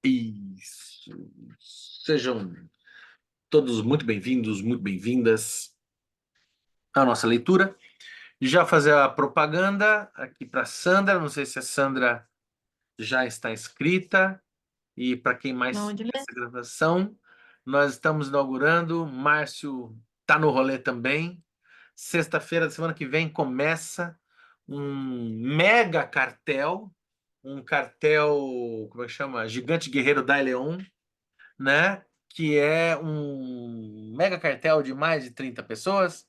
Isso. Sejam todos muito bem-vindos, muito bem-vindas à nossa leitura. Já fazer a propaganda aqui para Sandra, não sei se a Sandra já está inscrita, e para quem mais Onde essa mesmo? gravação, nós estamos inaugurando, Márcio está no rolê também. Sexta-feira da semana que vem começa um mega cartel, um cartel, como é que chama? Gigante Guerreiro da Leon, né? Que é um mega cartel de mais de 30 pessoas,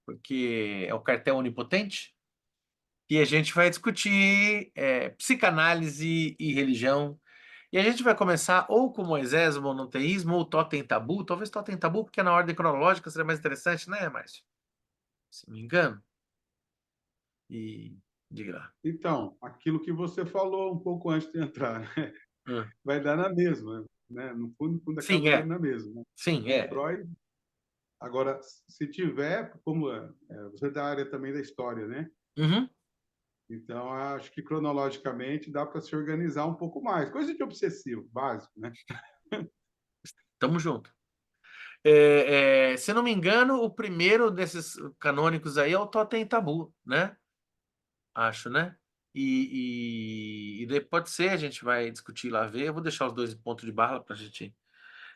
porque é o cartel onipotente, e a gente vai discutir psicanálise e religião. E a gente vai começar ou com Moisés, o monoteísmo, ou Totem Tabu. Talvez Totem Tabu, porque na ordem cronológica seria mais interessante, né, Márcio? Se não me engano. E diga lá. Então, aquilo que você falou um pouco antes de entrar, né? Hum. Vai dar na mesma, né? No fundo Sim, acaba dando na mesma, né? Sim, Constrói. Agora, se tiver, como você é da área também da história, né? Uhum. Então, acho que cronologicamente dá para se organizar um pouco mais. Coisa de obsessivo, básico, né? Tamo junto. Se não me engano, o primeiro desses canônicos aí é o Totem Tabu, né? Acho, né? E daí pode ser, a gente vai discutir lá, ver. Eu vou deixar os dois pontos de barra para a gente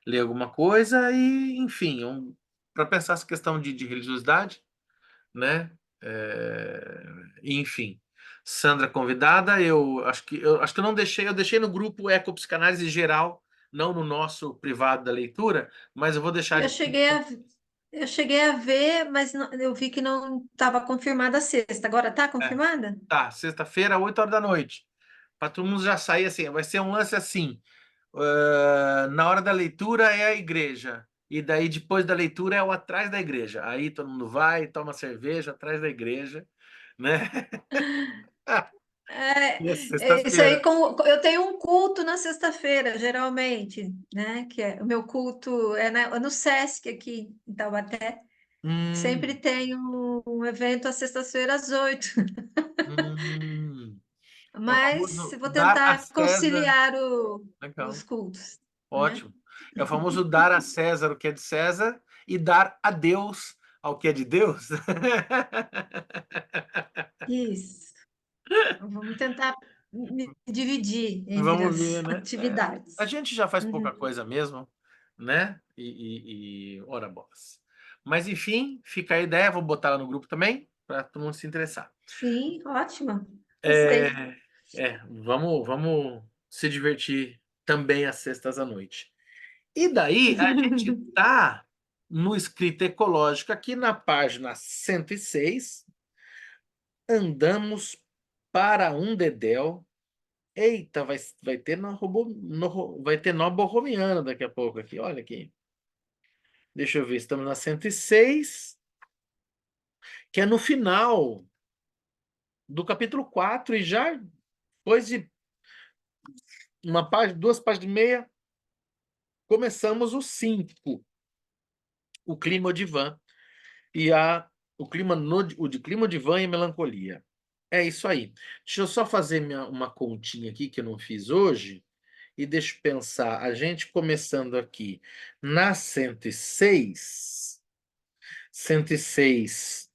ler alguma coisa e, enfim, para pensar essa questão de religiosidade, né? Enfim, Sandra convidada, eu acho que eu não deixei, eu deixei no grupo Ecopsicanálise Geral, não no nosso privado da leitura, mas eu vou deixar Eu de. cheguei a, eu cheguei a ver, mas eu vi que não estava confirmada a sexta. Agora está É, confirmada? tá, sexta-feira, 8 horas da noite. Para todo mundo já sair assim, vai ser um lance assim. Na hora da leitura é a igreja. E daí, depois da leitura, é o atrás da igreja. Aí todo mundo vai, toma cerveja atrás da igreja, né? E é Isso aí, sexta-feira. eu tenho um culto na sexta-feira, geralmente, né? Que é, o meu culto é no Sesc aqui em Taubaté. Sempre Hum, tem um evento às sextas-feiras às 8. hum. É o Mas famoso eu vou dar a tentar César. conciliar os Legal, cultos, né? ótimo. É o famoso dar a César o que é de César e dar a Deus ao que é de Deus. Isso. Vamos tentar me dividir entre Vamos as ver, né? A atividades. gente já faz pouca Uhum. coisa mesmo, né? E ora bolas. Mas enfim, fica a ideia, vou botar lá no grupo também, para todo mundo se interessar. Sim, ótima. Gostei. É, vamos se divertir também às sextas à noite. E daí a gente tá no Escrita Ecológica, aqui na página 106, andamos para um dedéu. Eita, vai ter vai ter nó borromiano daqui a pouco aqui, olha aqui. Deixa eu ver, estamos na 106, que é no final do capítulo 4 e já depois de uma página, 2 páginas e meia, começamos o 5, o clima divã e o de clima divã e melancolia. É isso aí. Deixa eu só fazer uma continha aqui que eu não fiz hoje. E deixa eu pensar, a gente começando aqui na 106, 106,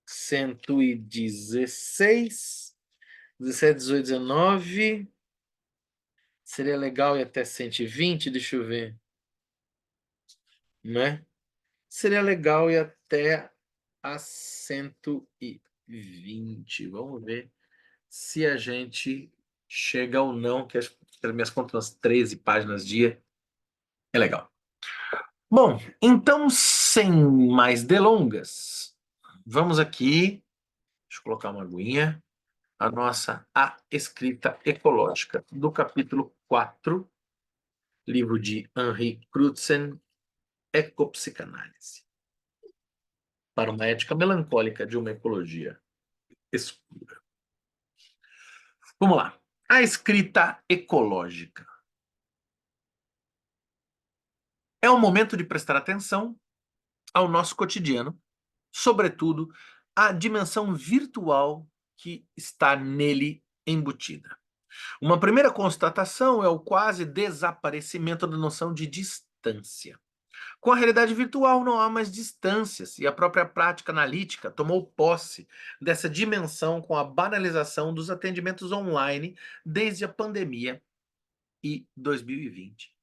116, 17, 18, 19, seria legal ir até 120, deixa eu ver, né? Seria legal ir até a 120, vamos ver se a gente chega ou não, que pelas minhas contas, umas 13 páginas dia, é legal. Bom, então, sem mais delongas, vamos aqui, deixa eu colocar uma aguinha, a escrita ecológica do capítulo 4, livro de Henri Crutzen, Ecopsicanálise, para uma ética melancólica de uma ecologia escura. Vamos lá. A escrita ecológica é o momento de prestar atenção ao nosso cotidiano, sobretudo à dimensão virtual que está nele embutida. Uma primeira constatação é o quase desaparecimento da noção de distância. Com a realidade virtual não há mais distâncias e a própria prática analítica tomou posse dessa dimensão com a banalização dos atendimentos online desde a pandemia e 2020.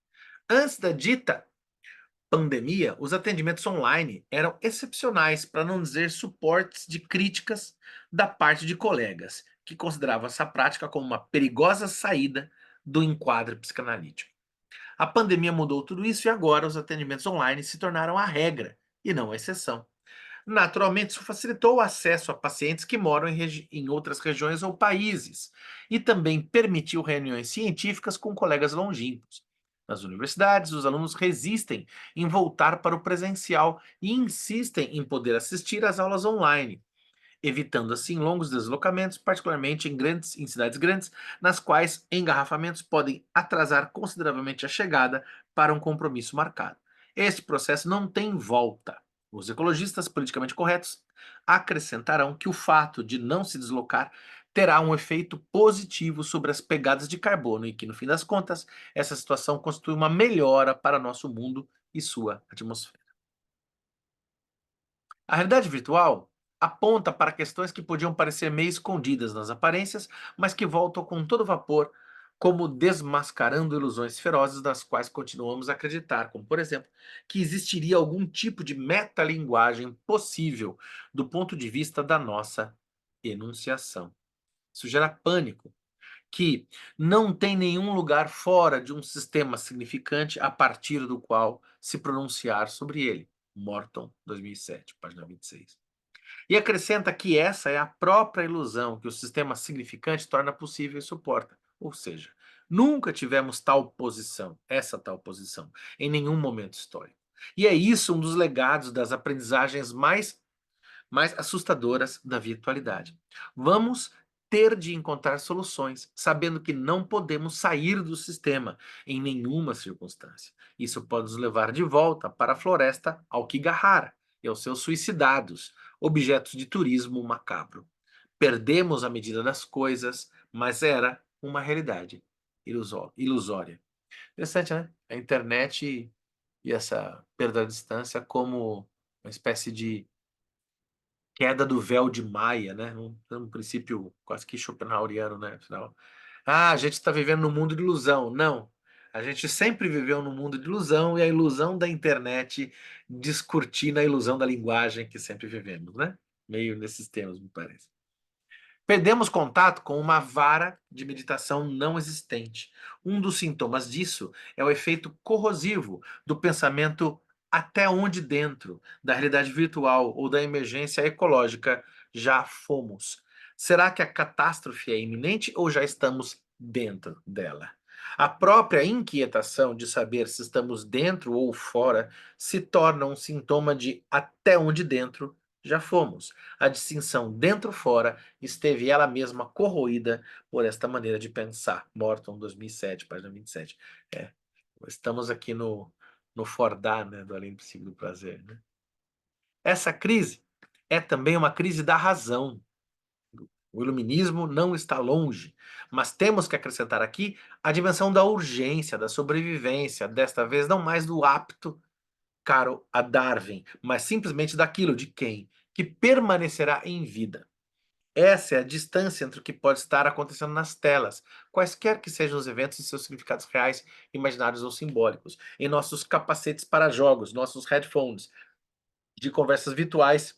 Antes da dita pandemia, os atendimentos online eram excepcionais, para não dizer suportes de críticas da parte de colegas, que consideravam essa prática como uma perigosa saída do enquadro psicanalítico. A pandemia mudou tudo isso e agora os atendimentos online se tornaram a regra e não a exceção. Naturalmente, isso facilitou o acesso a pacientes que moram em outras regiões ou países e também permitiu reuniões científicas com colegas longínquos. Nas universidades, os alunos resistem em voltar para o presencial e insistem em poder assistir às aulas online, evitando assim longos deslocamentos, particularmente em cidades grandes, nas quais engarrafamentos podem atrasar consideravelmente a chegada para um compromisso marcado. Este processo não tem volta. Os ecologistas politicamente corretos acrescentarão que o fato de não se deslocar terá um efeito positivo sobre as pegadas de carbono e que, no fim das contas, essa situação constitui uma melhora para nosso mundo e sua atmosfera. A realidade virtual aponta para questões que podiam parecer meio escondidas nas aparências, mas que voltam com todo vapor, como desmascarando ilusões ferozes das quais continuamos a acreditar, como, por exemplo, que existiria algum tipo de metalinguagem possível do ponto de vista da nossa enunciação. Isso gera pânico, que não tem nenhum lugar fora de um sistema significante a partir do qual se pronunciar sobre ele. Morton, 2007, página 26. E acrescenta que essa é a própria ilusão que o sistema significante torna possível e suporta. Ou seja, nunca tivemos tal posição, essa tal posição, em nenhum momento histórico. E é isso um dos legados das aprendizagens mais assustadoras da virtualidade. Vamos ter de encontrar soluções, sabendo que não podemos sair do sistema em nenhuma circunstância. Isso pode nos levar de volta para a floresta Aokigahara e aos seus suicidados, objetos de turismo macabro. Perdemos a medida das coisas, mas era uma realidade ilusória. Interessante, né? A internet e essa perda da distância como uma espécie de queda do véu de Maia, né? Um princípio quase que schopenhaueriano, né? Afinal, a gente está vivendo num mundo de ilusão. Não. A gente sempre viveu num mundo de ilusão e a ilusão da internet descortina a ilusão da linguagem que sempre vivemos, né? Meio nesses termos, me parece. Perdemos contato com uma vara de meditação não existente. Um dos sintomas disso é o efeito corrosivo do pensamento até onde dentro da realidade virtual ou da emergência ecológica já fomos. Será que a catástrofe é iminente ou já estamos dentro dela? A própria inquietação de saber se estamos dentro ou fora se torna um sintoma de até onde dentro já fomos. A distinção dentro-fora esteve ela mesma corroída por esta maneira de pensar. Morton, 2007, página 27. É, estamos aqui no Fordá, né, do Além do Possível do Prazer. Né? Essa crise é também uma crise da razão. O iluminismo não está longe, mas temos que acrescentar aqui a dimensão da urgência, da sobrevivência, desta vez não mais do apto caro a Darwin, mas simplesmente daquilo de quem? Que permanecerá em vida. Essa é a distância entre o que pode estar acontecendo nas telas, quaisquer que sejam os eventos e seus significados reais, imaginários ou simbólicos, em nossos capacetes para jogos, nossos headphones, de conversas virtuais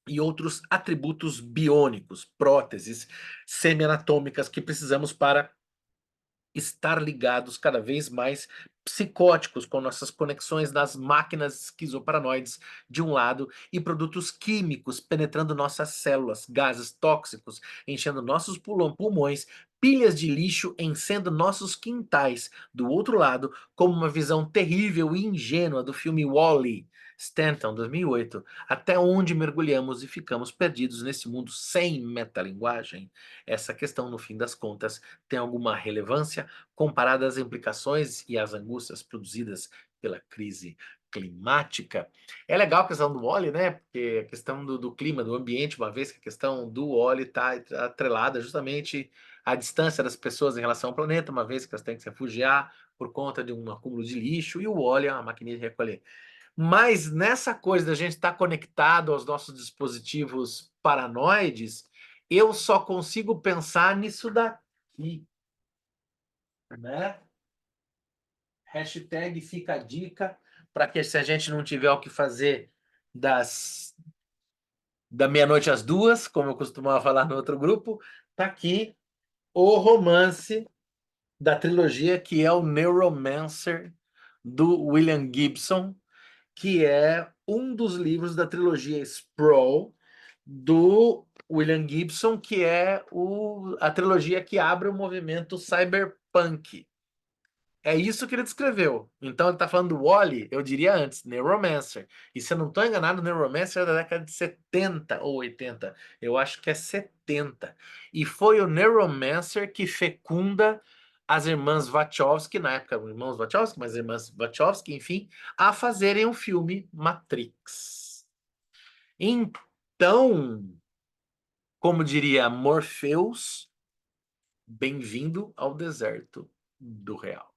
e outros atributos biônicos, próteses semianatômicas que precisamos para estar ligados cada vez mais psicóticos com nossas conexões nas máquinas esquizoparanoides de um lado e produtos químicos penetrando nossas células, gases tóxicos enchendo nossos pulmões, pilhas de lixo enchendo nossos quintais do outro lado, como uma visão terrível e ingênua do filme Wall-E, Stanton, 2008, até onde mergulhamos e ficamos perdidos nesse mundo sem metalinguagem? Essa questão, no fim das contas, tem alguma relevância comparada às implicações e às angústias produzidas pela crise climática. É legal a questão do óleo, né? Porque a questão do clima, do ambiente, uma vez que a questão do óleo está atrelada justamente à distância das pessoas em relação ao planeta, uma vez que elas têm que se refugiar por conta de um acúmulo de lixo, e o óleo é uma maquininha de recolher. Mas nessa coisa da gente estar conectado aos nossos dispositivos paranoides, eu só consigo pensar nisso daqui, né? Hashtag fica a dica para que, se a gente não tiver o que fazer da meia-noite às 2, como eu costumava falar no outro grupo, tá aqui o romance da trilogia, que é o Neuromancer, do William Gibson, que é um dos livros da trilogia Sprawl, do William Gibson, que é a trilogia que abre o movimento cyberpunk. É isso que ele descreveu. Então ele está falando do Wall-E, eu diria antes, Neuromancer. E se eu não estou enganado, Neuromancer é da década de 70 ou 80. Eu acho que é 70. E foi o Neuromancer que fecunda as irmãs Wachowski, na época irmãos Wachowski, mas irmãs Wachowski, enfim, a fazerem o filme Matrix. Então, como diria Morpheus, bem-vindo ao deserto do real.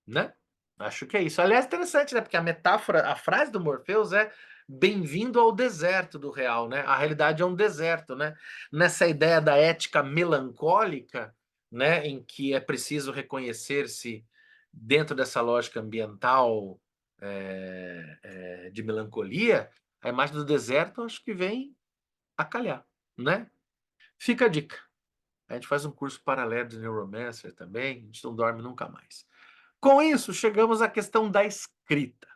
Né? Acho que é isso. Aliás, interessante, né? Porque a metáfora, a frase do Morpheus é bem-vindo ao deserto do real, né? A realidade é um deserto, né? Nessa ideia da ética melancólica, né? Em que é preciso reconhecer-se dentro dessa lógica ambiental de melancolia, a imagem do deserto acho que vem a calhar, né? Fica a dica. A gente faz um curso paralelo de Neuromancer também, a gente não dorme nunca mais. Com isso, chegamos à questão da escrita.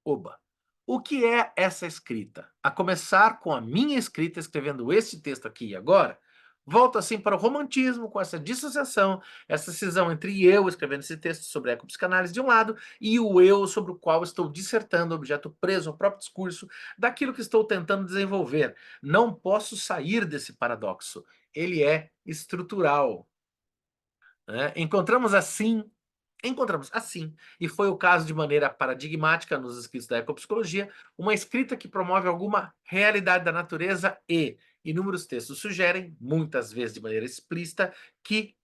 Oba! O que é essa escrita? A começar com a minha escrita, escrevendo este texto aqui e agora, volto assim para o romantismo, com essa dissociação, essa cisão entre eu, escrevendo esse texto sobre a ecopsicanálise de um lado, e o eu sobre o qual estou dissertando, objeto preso ao próprio discurso, daquilo que estou tentando desenvolver. Não posso sair desse paradoxo. Ele é estrutural. Né? Encontramos assim, e foi o caso de maneira paradigmática nos escritos da ecopsicologia, uma escrita que promove alguma realidade da natureza e inúmeros textos sugerem, muitas vezes de maneira explícita, que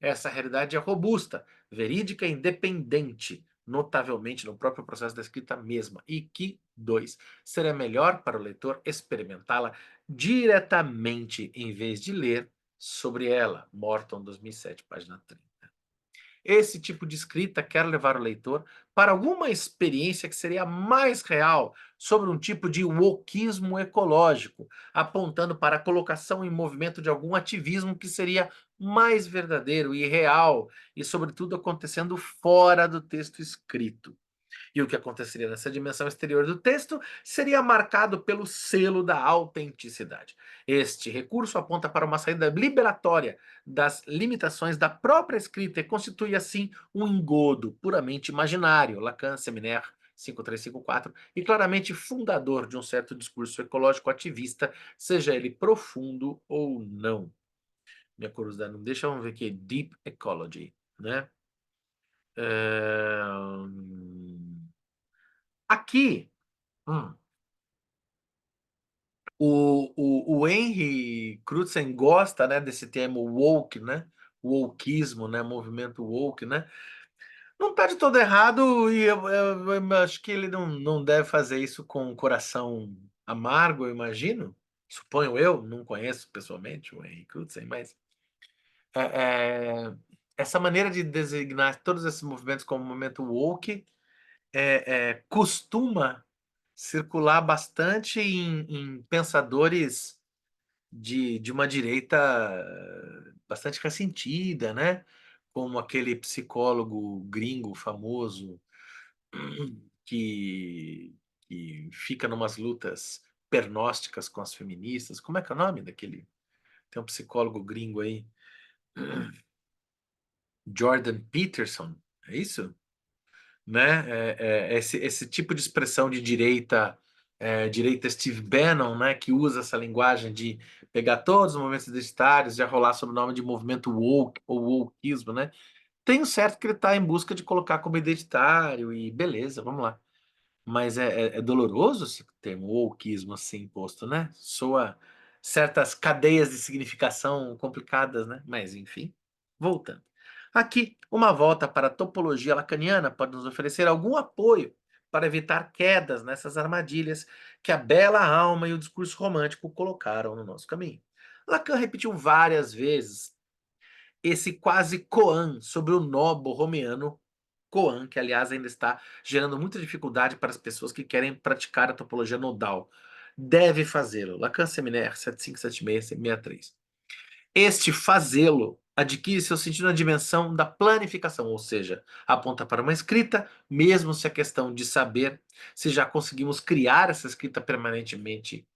essa realidade é robusta, verídica e independente, notavelmente no próprio processo da escrita mesma, e que 2, seria melhor para o leitor experimentá-la diretamente em vez de ler sobre ela. Morton, 2007, página 30. Esse tipo de escrita quer levar o leitor para alguma experiência que seria mais real sobre um tipo de wokismo ecológico, apontando para a colocação em movimento de algum ativismo que seria mais verdadeiro e real, e, sobretudo, acontecendo fora do texto escrito. E o que aconteceria nessa dimensão exterior do texto seria marcado pelo selo da autenticidade. Este recurso aponta para uma saída liberatória das limitações da própria escrita e constitui, assim, um engodo puramente imaginário, Lacan, Seminaire, 5354, e claramente fundador de um certo discurso ecológico ativista, seja ele profundo ou não. Minha curiosidade não deixa, vamos ver aqui, Deep Ecology, né? Aqui, o Henry Crutzen gosta, né, desse termo woke, né? Wokeismo, né? Movimento woke, né? Não está de todo errado e eu acho que ele não deve fazer isso com um coração amargo, eu imagino. Suponho eu, não conheço pessoalmente o Henry Crutzen, mas é, é, essa maneira de designar todos esses movimentos como movimento woke costuma circular bastante em pensadores de uma direita bastante ressentida, né? Como aquele psicólogo gringo famoso que fica numas lutas pernósticas com as feministas. Como é que é o nome daquele? Tem um psicólogo gringo aí, Jordan Peterson, é isso? Né? Esse tipo de expressão de direita, direita Steve Bannon, né? Que usa essa linguagem de pegar todos os movimentos identitários e rolar sob o nome de movimento woke ou wokeismo, né? Tenho certo que ele está em busca de colocar como identitário e beleza, vamos lá. Mas é doloroso esse termo wokeismo assim imposto, né? Soa certas cadeias de significação complicadas, né? Mas enfim, voltando. Aqui, uma volta para a topologia lacaniana pode nos oferecer algum apoio para evitar quedas nessas armadilhas que a bela alma e o discurso romântico colocaram no nosso caminho. Lacan repetiu várias vezes esse quase koan sobre o nó borromeano, koan, que aliás ainda está gerando muita dificuldade para as pessoas que querem praticar a topologia nodal. Deve fazê-lo. Lacan Seminaire 757663. Este fazê-lo adquire seu sentido na dimensão da planificação, ou seja, aponta para uma escrita, mesmo se a questão de saber se já conseguimos criar essa escrita permanentemente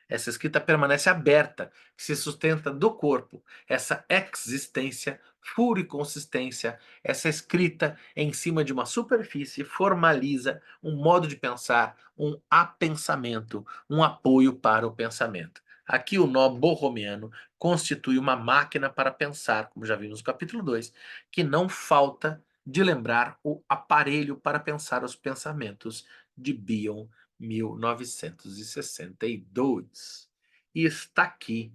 essa escrita permanece aberta, que se sustenta do corpo. Essa existência, furiconsistência, essa escrita em cima de uma superfície formaliza um modo de pensar, um apensamento, um apoio para o pensamento. Aqui o nó borromeano constitui uma máquina para pensar, como já vimos no capítulo 2, que não falta de lembrar o aparelho para pensar os pensamentos de Bion 1962. E está aqui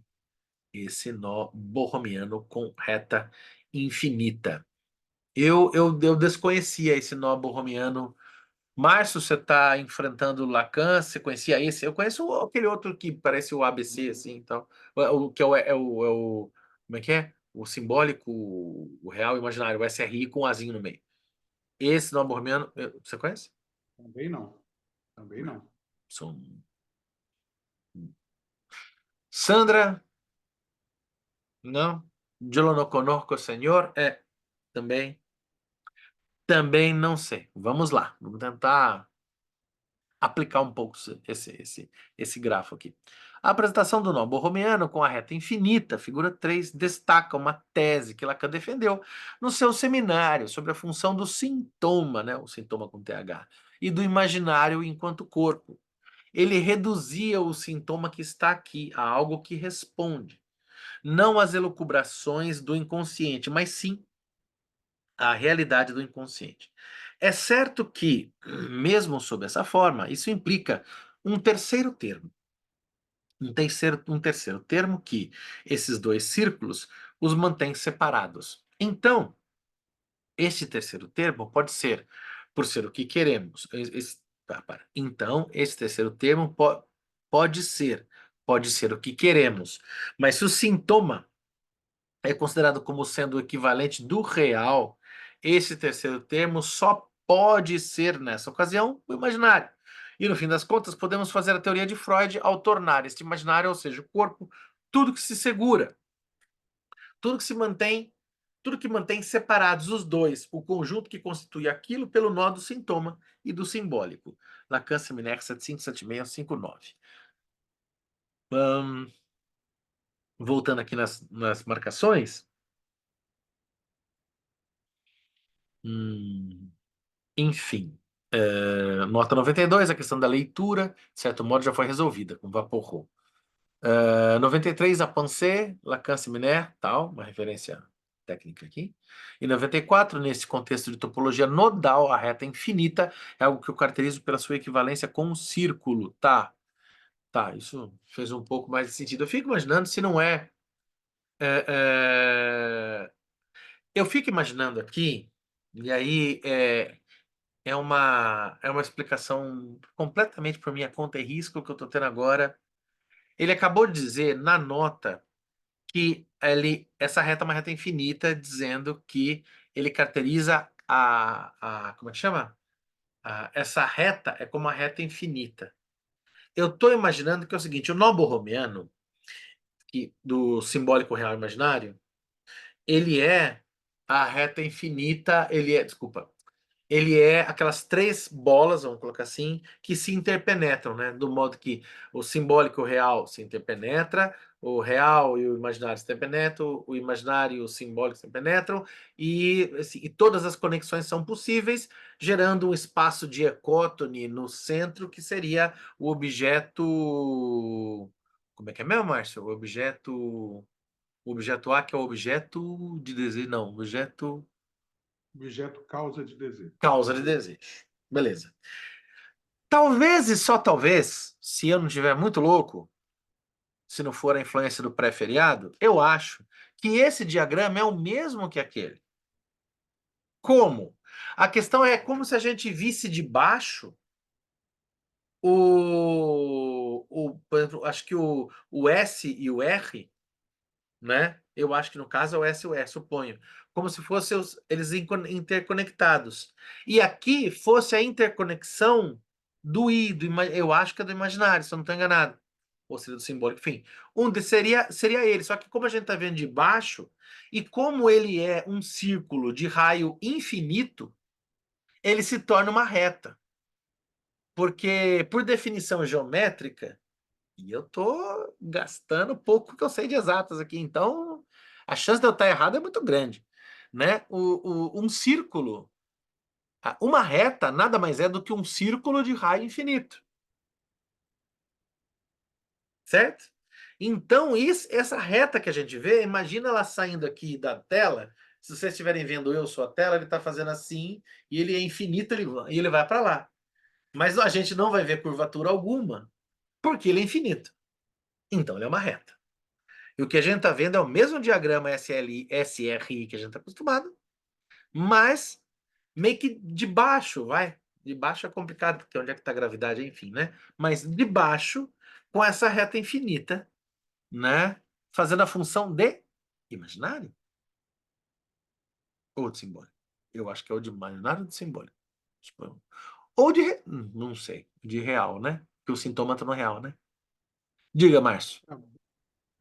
esse nó borromiano com reta infinita. Eu desconhecia esse nó borromiano. Márcio, você está enfrentando o Lacan, você conhecia esse? Eu conheço aquele outro que parece o ABC, assim, então, o que como é que é? O simbólico, o real, o imaginário, o SRI com um azinho no meio. Esse nó borromiano, você conhece? Também não. Também não. São... Sandra, não. Yo no conozco, senhor. Também. Também não sei. Vamos lá. Vamos tentar aplicar um pouco esse grafo aqui. A apresentação do nó borromeano com a reta infinita, figura 3, destaca uma tese que Lacan defendeu no seu seminário sobre a função do sintoma, né, o sintoma com TH, e do imaginário enquanto corpo. Ele reduzia o sintoma que está aqui a algo que responde, não às elucubrações do inconsciente, mas sim à realidade do inconsciente. É certo que, mesmo sob essa forma, isso implica um terceiro termo. Um terceiro termo que esses dois círculos os mantém separados. Então, este terceiro termo pode ser, por ser o que queremos. Então, esse terceiro termo pode ser o que queremos. Mas se o sintoma é considerado como sendo o equivalente do real, esse terceiro termo só pode ser, nessa ocasião, o imaginário. E no fim das contas, podemos fazer a teoria de Freud ao tornar este imaginário, ou seja, o corpo, tudo que se segura, tudo que se mantém, tudo que mantém separados os dois, o conjunto que constitui aquilo pelo nó do sintoma e do simbólico. Lacan, Seminaire 757659. Voltando aqui nas marcações. Enfim. Nota 92, a questão da leitura, de certo modo, já foi resolvida com Vaporro. 93, a Pensée, Lacan, Seminaire, tal, uma referência técnica aqui. E 94, nesse contexto de topologia nodal, a reta infinita é algo que eu caracterizo pela sua equivalência com um círculo. Tá, isso fez um pouco mais de sentido. Eu fico imaginando se não é, é, eu fico imaginando aqui, e aí é uma explicação completamente por minha conta e risco que eu estou tendo agora. Ele acabou de dizer na nota que essa reta é uma reta infinita, dizendo que ele caracteriza como é que chama? Essa reta é como uma reta infinita. Eu estou imaginando que é o seguinte, o nó borromeano, do simbólico real imaginário, ele é a reta infinita, desculpa, ele é aquelas três bolas, vamos colocar assim, que se interpenetram, né? Do modo que o simbólico e o real se interpenetra, o real e o imaginário se interpenetram, o imaginário e o simbólico se interpenetram, e, assim, e todas as conexões são possíveis, gerando um espaço de ecótone no centro, que seria o objeto. Como é que é mesmo, Márcio? O objeto A, que é o objeto de desejo. Não, objeto. Objeto causa de desejo. Causa de desejo. Beleza. Talvez e só talvez, se eu não estiver muito louco, se não for a influência do pré-feriado, eu acho que esse diagrama é o mesmo que aquele. Como? A questão é como se a gente visse de baixo por exemplo, acho que o S e o R, né? Eu acho que no caso é o S e o R, suponho. Como se fossem eles interconectados. E aqui fosse a interconexão do I, eu acho que é do imaginário, se eu não estou enganado. Ou seria do simbólico, enfim. Seria ele, só que como a gente está vendo de baixo, e como ele é um círculo de raio infinito, ele se torna uma reta. Porque, por definição geométrica, e eu tô gastando pouco que eu sei de exatas aqui, então a chance de eu estar errado é muito grande, né? Um círculo, uma reta nada mais é do que um círculo de raio infinito, certo? Então, essa reta que a gente vê, imagina ela saindo aqui da tela. Se vocês estiverem vendo eu sua tela, ele está fazendo assim, e ele é infinito, e ele vai para lá. Mas a gente não vai ver curvatura alguma, porque ele é infinito. Então, ele é uma reta. E o que a gente está vendo é o mesmo diagrama SRI que a gente está acostumado, mas meio que de baixo, vai. De baixo é complicado, porque onde é que está a gravidade, enfim, né? Mas de baixo, com essa reta infinita, né? Fazendo a função de imaginário ou de simbólico. Eu acho que é o de imaginário ou de simbólico. Ou de... Não sei. De real, né? Porque o sintoma está no real, né? Diga, Márcio.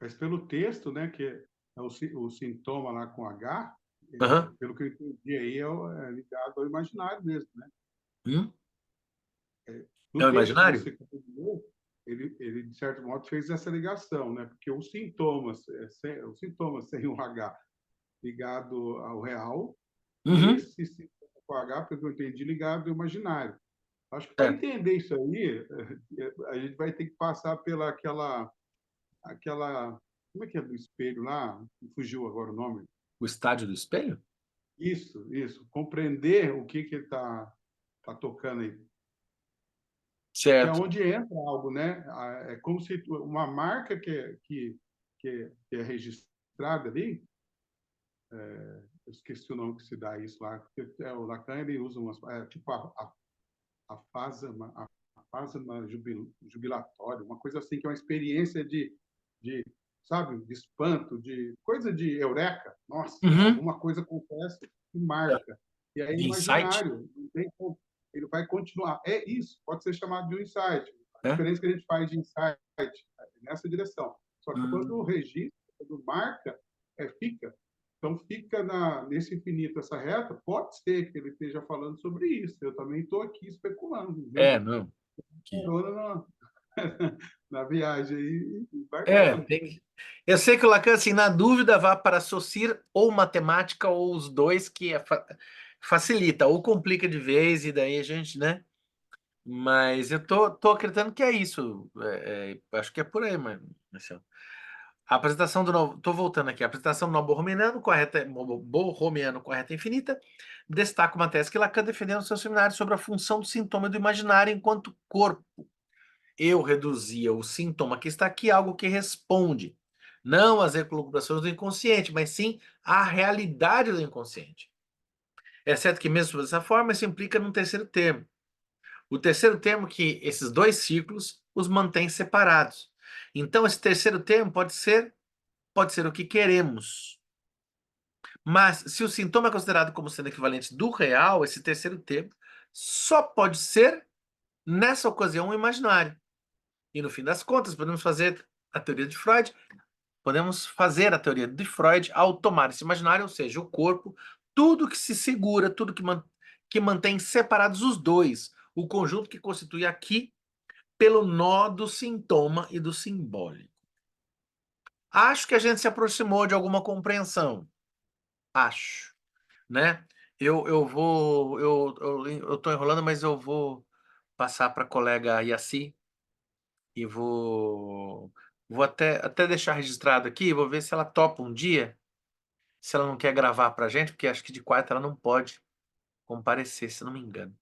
Mas pelo texto, né, que é o sintoma lá com H, Aham. pelo que eu entendi aí, é ligado ao imaginário mesmo, né? Hum? É No o texto que imaginário? você comentou, ele, de certo modo, fez essa ligação, né? Porque os sintomas sem o H ligado ao real, e Uhum. esse sintoma com H, pelo que eu entendi, ligado ao imaginário. Acho que para É. entender isso aí, a gente vai ter que passar pela aquela, como é que é do espelho lá? Me fugiu agora o nome. O estádio do espelho? Isso. Compreender o que ele tá tocando aí. Que é Certo. onde entra algo, né? É como se uma marca que é registrada ali, eu esqueci o nome que se dá isso lá, porque o Lacan ele usa umas, tipo a fase jubilatória, uma coisa assim, que é uma experiência de sabe, de espanto, de coisa de eureka. Nossa, Uhum. alguma coisa acontece e marca. E aí, De insight, imaginário, não tem como. Ele vai continuar. É isso, pode ser chamado de um insight. A né? diferença que a gente faz de insight é nessa direção. Só que quando Hum. registra, quando marca, fica. Então, fica nesse infinito essa reta. Pode ser que ele esteja falando sobre isso. Eu também estou aqui especulando, viu? Não. Que... Carona na viagem aí, É, embarcando. eu sei que o Lacan, assim, na dúvida, vá para Saussure ou matemática ou os dois, que facilita, ou complica de vez, e daí a gente, né? Mas eu tô acreditando que é isso. Acho que é por aí, mas assim, a apresentação do novo. Tô voltando aqui. A apresentação do novo borromiano com a reta infinita destaca uma tese que Lacan defendeu no seu seminário sobre a função do sintoma do imaginário enquanto corpo. Eu reduzia o sintoma que está aqui a algo que responde, não às elucubrações do inconsciente, mas sim à realidade do inconsciente. É certo que, mesmo dessa forma, isso implica num terceiro termo. O terceiro termo que esses dois ciclos os mantém separados. Então, esse terceiro termo pode ser o que queremos. Mas, se o sintoma é considerado como sendo equivalente do real, esse terceiro termo só pode ser, nessa ocasião, um imaginário. E no fim das contas, podemos fazer a teoria de Freud, ao tomar esse imaginário, ou seja, o corpo, tudo que se segura, tudo que mantém separados os dois, o conjunto que constitui aqui pelo nó do sintoma e do simbólico. Acho que a gente se aproximou de alguma compreensão. Acho, né? Eu tô enrolando, mas eu vou passar para a colega Yaci e vou até deixar registrado aqui, vou ver se ela topa um dia. se ela não quer gravar pra gente, porque acho que de quarta ela não pode comparecer, se não me engano.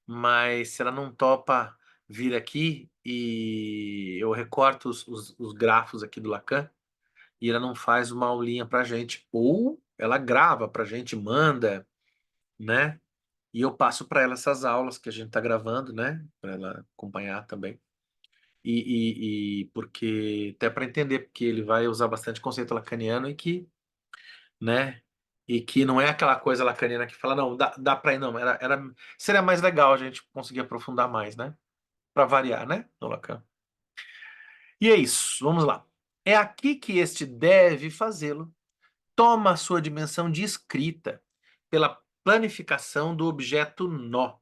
Mas se ela não topa vir aqui e eu recorto os grafos aqui do Lacan e ela não faz uma aulinha pra gente, ou ela grava pra gente, manda, né? E eu passo para ela essas aulas que a gente tá gravando, né? Para ela acompanhar também. E porque até para entender, porque ele vai usar bastante conceito lacaniano e que, né? E que não é aquela coisa lacaniana que fala, não, dá para ir, não. Seria mais legal a gente conseguir aprofundar mais, né? Para variar, né? No Lacan. E é isso, vamos lá. É aqui que este deve fazê-lo toma a sua dimensão de escrita pela planificação do objeto nó.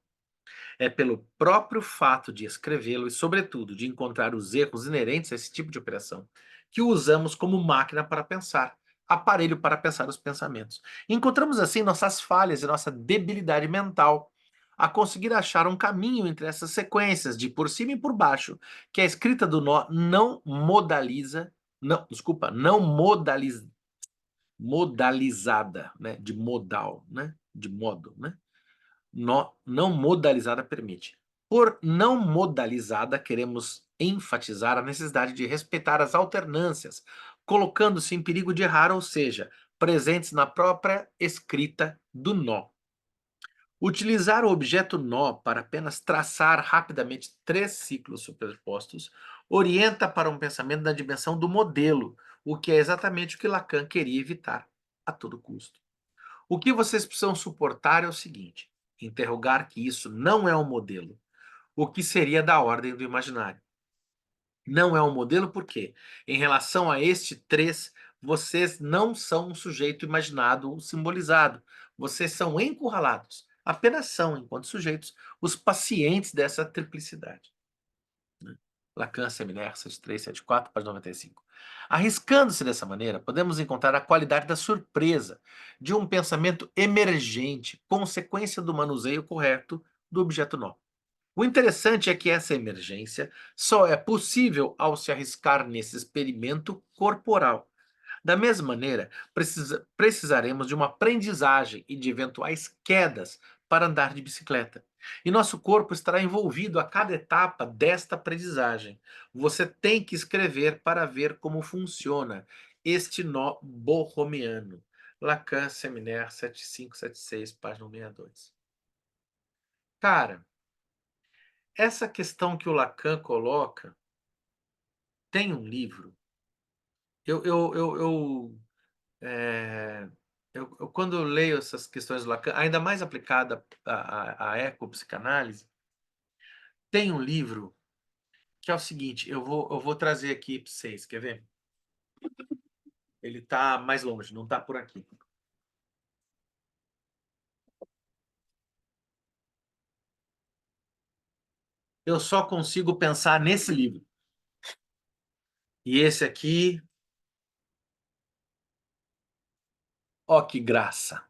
É pelo próprio fato de escrevê-lo e, sobretudo, de encontrar os erros inerentes a esse tipo de operação, que o usamos como máquina para pensar, aparelho para pensar os pensamentos. Encontramos assim nossas falhas e nossa debilidade mental a conseguir achar um caminho entre essas sequências de por cima e por baixo, que a escrita do nó não modaliza, não, desculpa, não modaliza, modalizada, né, de modal, né, de modo, né? Não modalizada permite. Por não modalizada, queremos enfatizar a necessidade de respeitar as alternâncias, colocando-se em perigo de errar, ou seja, presentes na própria escrita do nó. Utilizar o objeto nó para apenas traçar rapidamente três ciclos superpostos orienta para um pensamento na dimensão do modelo, o que é exatamente o que Lacan queria evitar a todo custo. O que vocês precisam suportar é o seguinte: interrogar que isso não é um modelo, o que seria da ordem do imaginário. Não é um modelo porque, em relação a este três, vocês não são um sujeito imaginado ou simbolizado. Vocês são encurralados. Apenas são, enquanto sujeitos, os pacientes dessa triplicidade. Lacan, Seminar, 7374, página 95. Arriscando-se dessa maneira, podemos encontrar a qualidade da surpresa, de um pensamento emergente, consequência do manuseio correto do objeto nó. O interessante é que essa emergência só é possível ao se arriscar nesse experimento corporal. Da mesma maneira, precisaremos de uma aprendizagem e de eventuais quedas para andar de bicicleta. E nosso corpo estará envolvido a cada etapa desta aprendizagem. Você tem que escrever para ver como funciona este nó borromiano. Lacan, Seminar 7576, página 62. Cara, essa questão que o Lacan coloca tem um livro. É, quando eu leio essas questões do Lacan, ainda mais aplicada à ecopsicanálise, tem um livro que é o seguinte, eu vou trazer aqui para vocês, quer ver? Ele está mais longe, não está por aqui. Eu só consigo pensar nesse livro. E esse aqui, ó que graça.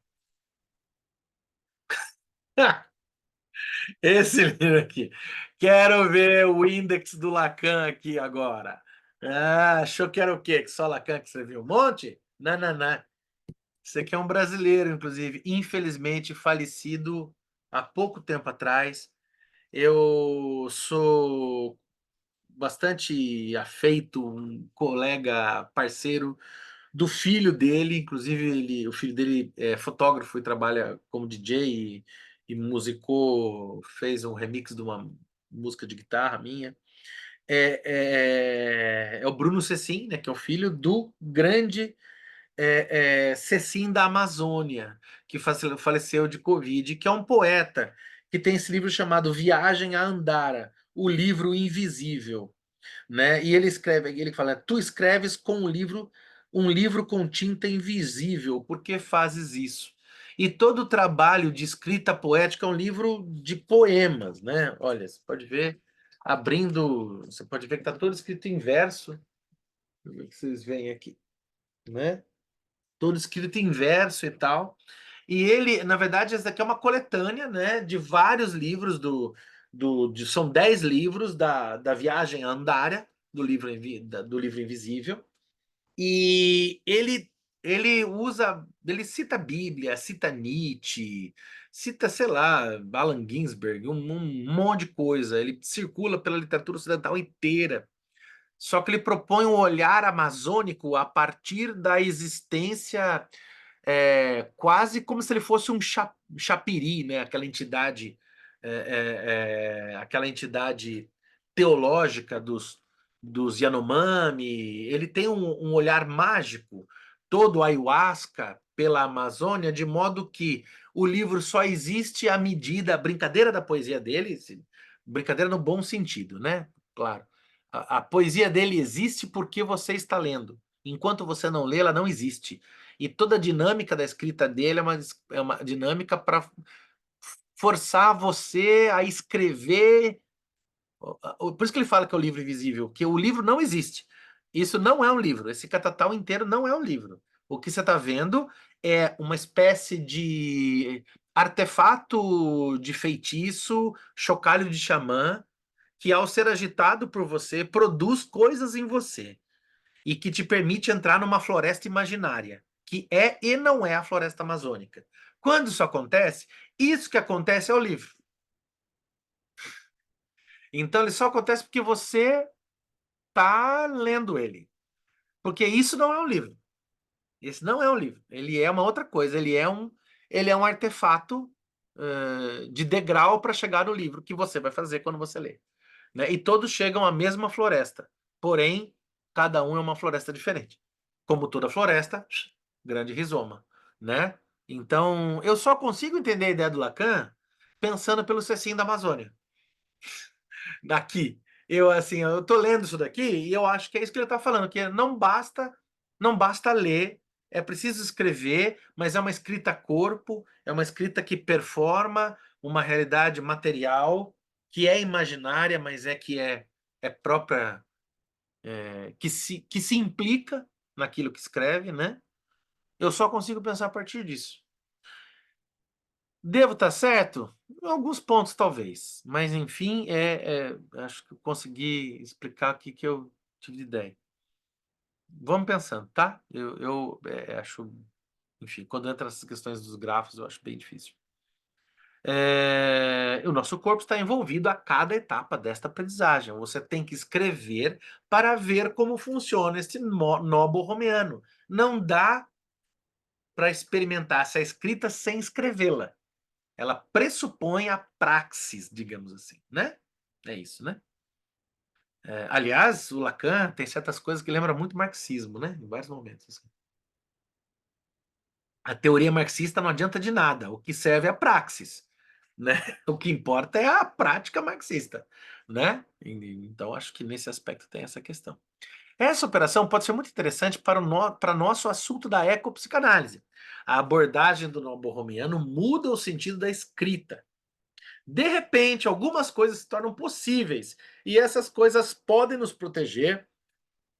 Esse livro aqui. Quero ver o índex do Lacan aqui agora. Ah, achou que era o quê? Que só Lacan que escreveu um monte? Não, não, não. Esse aqui é um brasileiro, inclusive, infelizmente falecido há pouco tempo atrás. Eu sou bastante afeito, um colega, parceiro do filho dele, inclusive o filho dele é fotógrafo e trabalha como DJ e musicou, fez um remix de uma música de guitarra minha. É o Bruno Cecim, né, que é o filho do grande Cecim da Amazônia, que faleceu de Covid, que é um poeta que tem esse livro chamado Viagem a Andara, o livro invisível, né? E ele escreve, ele fala: tu escreves com um livro com tinta invisível, por que fazes isso? E todo o trabalho de escrita poética é um livro de poemas, né? Olha, você pode ver abrindo, você pode ver que está todo escrito em verso. Deixa eu ver que vocês veem aqui, né? Todo escrito em verso e tal. E ele, na verdade, essa daqui é uma coletânea, né, de vários livros são 10 livros da Viagem a Andara, do livro Invisível. E ele ele cita a Bíblia, cita Nietzsche, cita, sei lá, Allen Ginsberg, um monte de coisa. Ele circula pela literatura ocidental inteira. Só que ele propõe um olhar amazônico a partir da existência, quase como se ele fosse um chapiri, né? Aquela entidade teológica dos Yanomami. Ele tem um olhar mágico, todo ayahuasca pela Amazônia, de modo que o livro só existe à medida, a brincadeira da poesia dele, brincadeira no bom sentido, né? Claro. A poesia dele existe porque você está lendo. Enquanto você não lê, ela não existe. E toda a dinâmica da escrita dele é uma dinâmica para forçar você a escrever. Por isso que ele fala que é o livro invisível, que o livro não existe. Isso não é um livro. Esse catatal inteiro não é um livro. O que você está vendo é uma espécie de artefato de feitiço, chocalho de xamã, que ao ser agitado por você, produz coisas em você e que te permite entrar numa floresta imaginária, que é e não é a floresta amazônica. Quando isso que acontece é o livro. Então ele só acontece porque você está lendo ele. Porque isso não é um livro. Esse não é um livro. Ele é uma outra coisa. Ele é um artefato de degrau para chegar no livro que você vai fazer quando você lê. Né? E todos chegam à mesma floresta. Porém, cada um é uma floresta diferente. Como toda floresta, grande rizoma, né? Então, eu só consigo entender a ideia do Lacan pensando pelo Cecinho da Amazônia. Daqui. Eu tô lendo isso daqui e eu acho que é isso que ele está falando, que não basta ler, é preciso escrever, mas é uma escrita a corpo, é uma escrita que performa uma realidade material que é imaginária, mas é própria, que se implica naquilo que escreve, né? Eu só consigo pensar a partir disso. Devo estar certo? Em alguns pontos, talvez. Mas, enfim, acho que eu consegui explicar o que eu tive de ideia. Vamos pensando, tá? Eu acho... Enfim, quando entra essas questões dos grafos, eu acho bem difícil. O nosso corpo está envolvido a cada etapa desta aprendizagem. Você tem que escrever para ver como funciona este nó borromiano. Não dá para experimentar essa escrita sem escrevê-la. Ela pressupõe a praxis, digamos assim, né? É isso, né? Aliás, o Lacan tem certas coisas que lembram muito marxismo, né? Em vários momentos. Assim. A teoria marxista não adianta de nada. O que serve é a praxis, né? O que importa é a prática marxista, né? Então, acho que nesse aspecto tem essa questão. Essa operação pode ser muito interessante para nosso assunto da ecopsicanálise. A abordagem do nó borromiano muda o sentido da escrita. De repente, algumas coisas se tornam possíveis e essas coisas podem nos proteger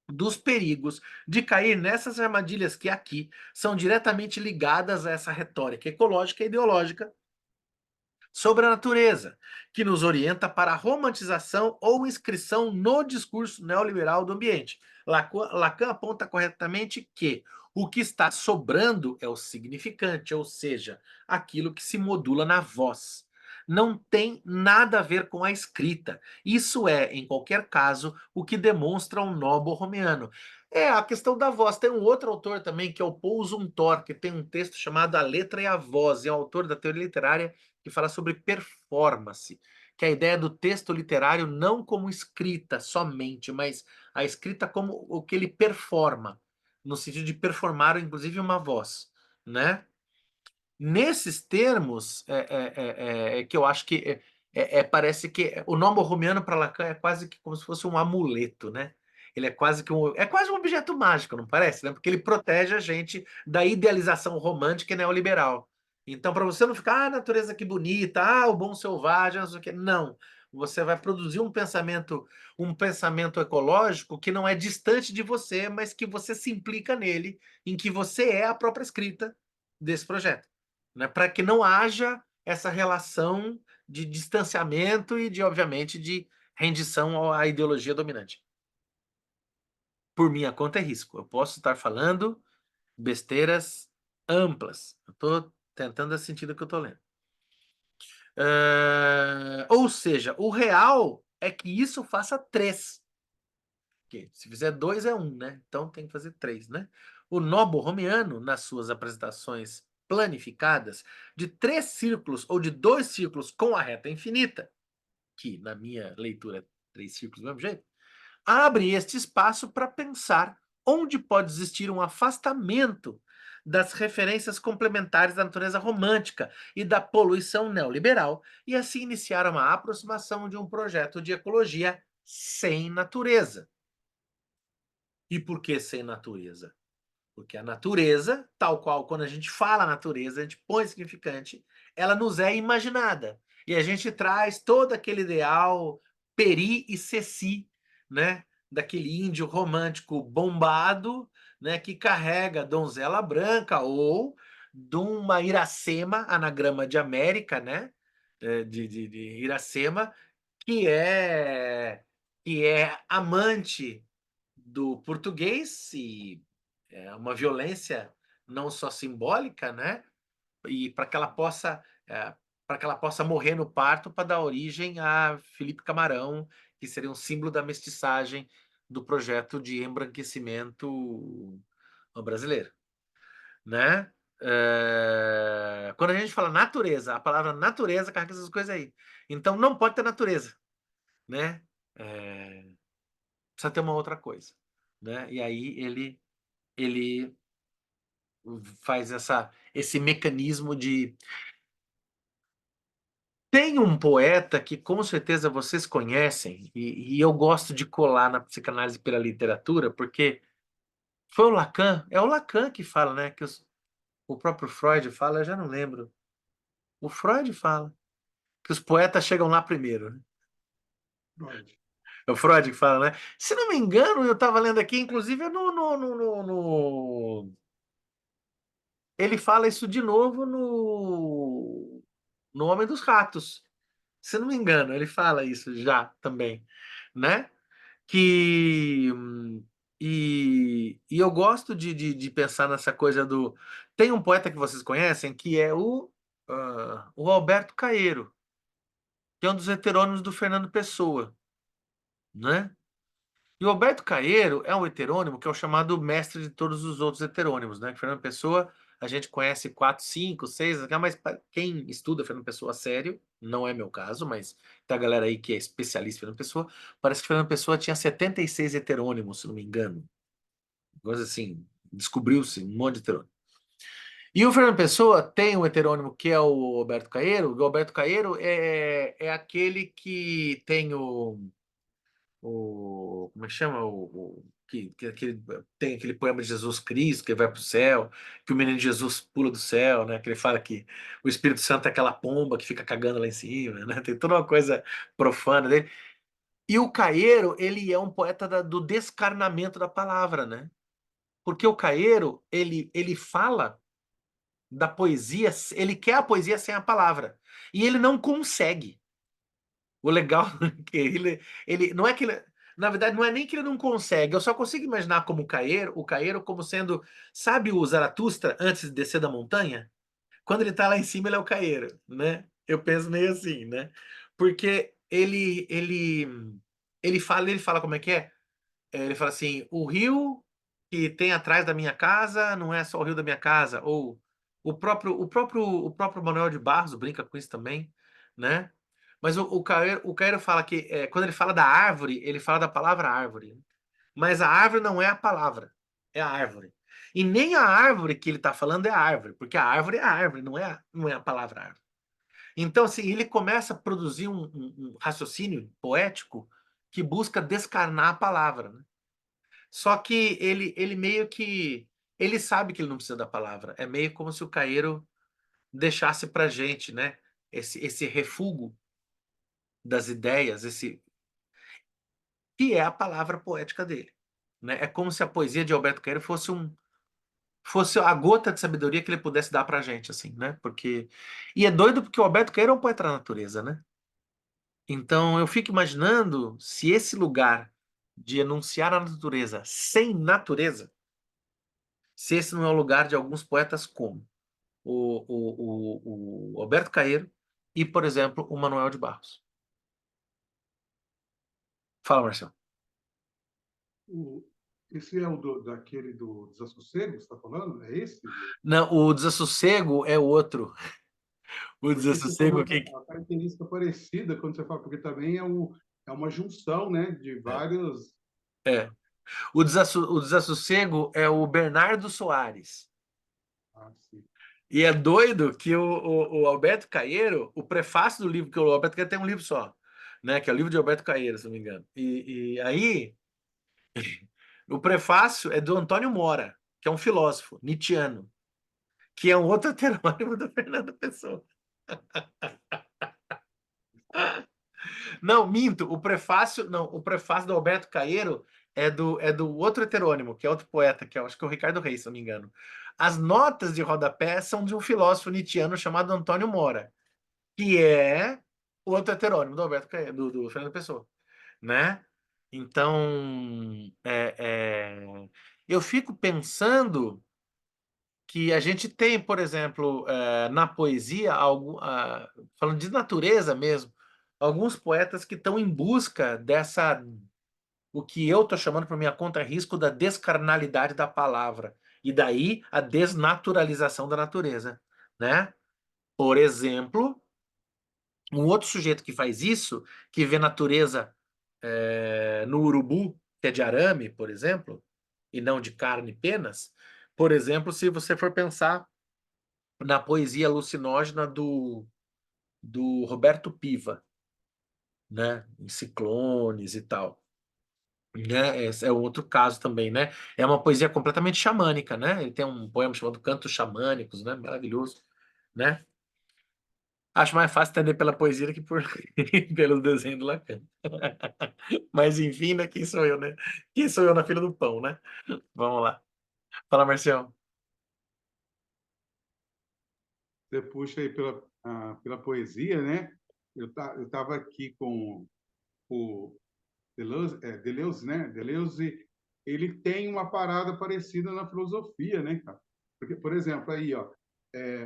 dos perigos de cair nessas armadilhas que aqui são diretamente ligadas a essa retórica ecológica e ideológica sobre a natureza, que nos orienta para a romantização ou inscrição no discurso neoliberal do ambiente. Lacan aponta corretamente que o que está sobrando é o significante, ou seja, aquilo que se modula na voz. Não tem nada a ver com a escrita. Isso é, em qualquer caso, o que demonstra um nó borromiano. A questão da voz. Tem um outro autor também, que é o Paul Zumthor, que tem um texto chamado A Letra e a Voz, é o autor da teoria literária que fala sobre performance, que é a ideia do texto literário não como escrita somente, mas a escrita como o que ele performa, no sentido de performar, inclusive, uma voz, né? Nesses termos, que eu acho que parece que o nome borromiano para Lacan é quase que como se fosse um amuleto, né? Ele é quase um objeto mágico, não parece, né? Porque ele protege a gente da idealização romântica e neoliberal. Então, para você não ficar, natureza que bonita, o bom selvagem, não sei o quê. Não. Você vai produzir um pensamento ecológico que não é distante de você, mas que você se implica nele, em que você é a própria escrita desse projeto, né? Para que não haja essa relação de distanciamento e obviamente, de rendição à ideologia dominante. Por minha conta é risco. Eu posso estar falando besteiras amplas. Eu estou tentando dar sentido que eu estou lendo. Ou seja, o real é que isso faça 3. Porque se fizer 2 é 1, né? Então tem que fazer 3, né? O nó borromiano, nas suas apresentações planificadas, de 3 círculos ou de 2 círculos com a reta infinita, que na minha leitura é 3 círculos do mesmo jeito, abre este espaço para pensar onde pode existir um afastamento das referências complementares da natureza romântica e da poluição neoliberal, e assim iniciar uma aproximação de um projeto de ecologia sem natureza. E por que sem natureza? Porque a natureza, tal qual quando a gente fala natureza, a gente põe significante, ela nos é imaginada. E a gente traz todo aquele ideal Peri e Ceci, né? Daquele índio romântico bombado, né? Que carrega donzela branca ou de uma Iracema, anagrama de América, né? De Iracema, que é amante do português e é uma violência não só simbólica, né? E para que ela possa morrer no parto para dar origem a Felipe Camarão, que seria um símbolo da mestiçagem do projeto de embranquecimento brasileiro, né? Quando a gente fala natureza, a palavra natureza carrega essas coisas aí. Então não pode ter natureza, né? Precisa ter uma outra coisa, né? E aí ele faz esse mecanismo de... Tem um poeta que com certeza vocês conhecem, e eu gosto de colar na psicanálise pela literatura, porque foi o Lacan, é o Lacan que fala, né? O próprio Freud fala, eu já não lembro. O Freud fala que os poetas chegam lá primeiro, né? Freud. É o Freud que fala, né? Se não me engano, eu estava lendo aqui, inclusive ele fala isso de novo no Homem dos Ratos. Se não me engano, ele fala isso já também, né? Que e eu gosto de pensar nessa coisa do... Tem um poeta que vocês conhecem que é o Alberto Caeiro, que é um dos heterônimos do Fernando Pessoa, né? E o Alberto Caeiro é um heterônimo que é o chamado mestre de todos os outros heterônimos, né? Que Fernando Pessoa, a gente conhece 4, 5, 6, mas quem estuda Fernando Pessoa a sério, não é meu caso, mas tem a galera aí que é especialista em Fernando Pessoa, parece que Fernando Pessoa tinha 76 heterônimos, se não me engano. Coisa assim, descobriu-se um monte de heterônimo. E o Fernando Pessoa tem um heterônimo que é o Alberto Caeiro. O Alberto Caeiro é aquele que tem como é que chama? Tem aquele poema de Jesus Cristo, que ele vai para o céu, que o menino Jesus pula do céu, né? Que ele fala que o Espírito Santo é aquela pomba que fica cagando lá em cima, né? Tem toda uma coisa profana dele. E o Caeiro, ele é um poeta do descarnamento da palavra, né? Porque o Caeiro, ele fala da poesia, ele quer a poesia sem a palavra. E ele não consegue. O legal é que ele não é que ele, na verdade, não é nem que ele não consegue, eu só consigo imaginar como o Caeiro como sendo, sabe o Zaratustra antes de descer da montanha? Quando ele tá lá em cima, ele é o Caeiro, né? Eu penso meio assim, né? Porque ele fala como é que é? Ele fala assim: o rio que tem atrás da minha casa não é só o rio da minha casa, ou o próprio Manuel de Barros brinca com isso também, né? Mas o Caeiro fala que quando ele fala da árvore, ele fala da palavra árvore. Mas a árvore não é a palavra, é a árvore. E nem a árvore que ele está falando é a árvore, porque a árvore, não é a palavra árvore. Então, assim, ele começa a produzir um raciocínio poético que busca descarnar a palavra, né? Só que ele meio que... Ele sabe que ele não precisa da palavra. É meio como se o Caeiro deixasse pra gente, né? Esse refúgio das ideias, que é a palavra poética dele, né? É como se a poesia de Alberto Caeiro fosse a gota de sabedoria que ele pudesse dar pra gente, assim, né? E é doido porque o Alberto Caeiro é um poeta da natureza, né? Então eu fico imaginando se esse lugar de enunciar a natureza sem natureza, se esse não é o lugar de alguns poetas como o Alberto Caeiro e, por exemplo, o Manuel de Barros. Fala, Marcelo. O- Esse é daquele do Desassossego, você está falando? É esse? Não, o Desassossego é outro. O Porque você falou Desassossego que... a característica parecida quando você fala, porque também é uma junção, né, de É, vários. é. O Desassossego é o Bernardo Soares. Ah, sim. E é doido que o Alberto Caeiro, o prefácio do livro, que o Alberto Caeiro tem um livro só, né? Que é o livro de Alberto Caeiro, se não me engano. E aí, o prefácio é do Antônio Mora, que é um filósofo nietzschiano, que é um outro heterônimo do Fernando Pessoa. Não, minto, o prefácio, não, o prefácio do Alberto Caeiro é do outro heterônimo, que é outro poeta, que eu acho que é o Ricardo Reis, se não me engano. As notas de rodapé são de um filósofo nietzschiano chamado Antônio Mora, que é o outro heterônimo do Alberto Caeiro, do Fernando Pessoa, né? Então, eu fico pensando que a gente tem, por exemplo, na poesia, falando de natureza mesmo, alguns poetas que estão em busca dessa, o que eu estou chamando por minha conta risco da descarnalidade da palavra, e daí a desnaturalização da natureza, né? Por exemplo, um outro sujeito que faz isso, que vê natureza no urubu, que é de arame, por exemplo, e não de carne e penas, por exemplo, se você for pensar na poesia alucinógena do Roberto Piva, né? Em Ciclones e tal. Né? Esse é outro caso também, né? É uma poesia completamente xamânica, né? Ele tem um poema chamado Cantos Xamânicos, né? Maravilhoso, né? Acho mais fácil entender pela poesia do que pelo desenho do Lacan. Mas enfim, né? Quem sou eu, né? Quem sou eu na fila do pão, né? Vamos lá. Fala, Marcião. Você puxa aí pela poesia, né? Eu estava aqui com o Deleuze, né? Deleuze, ele tem uma parada parecida na filosofia, né, cara? Porque, por exemplo, aí, ó, é,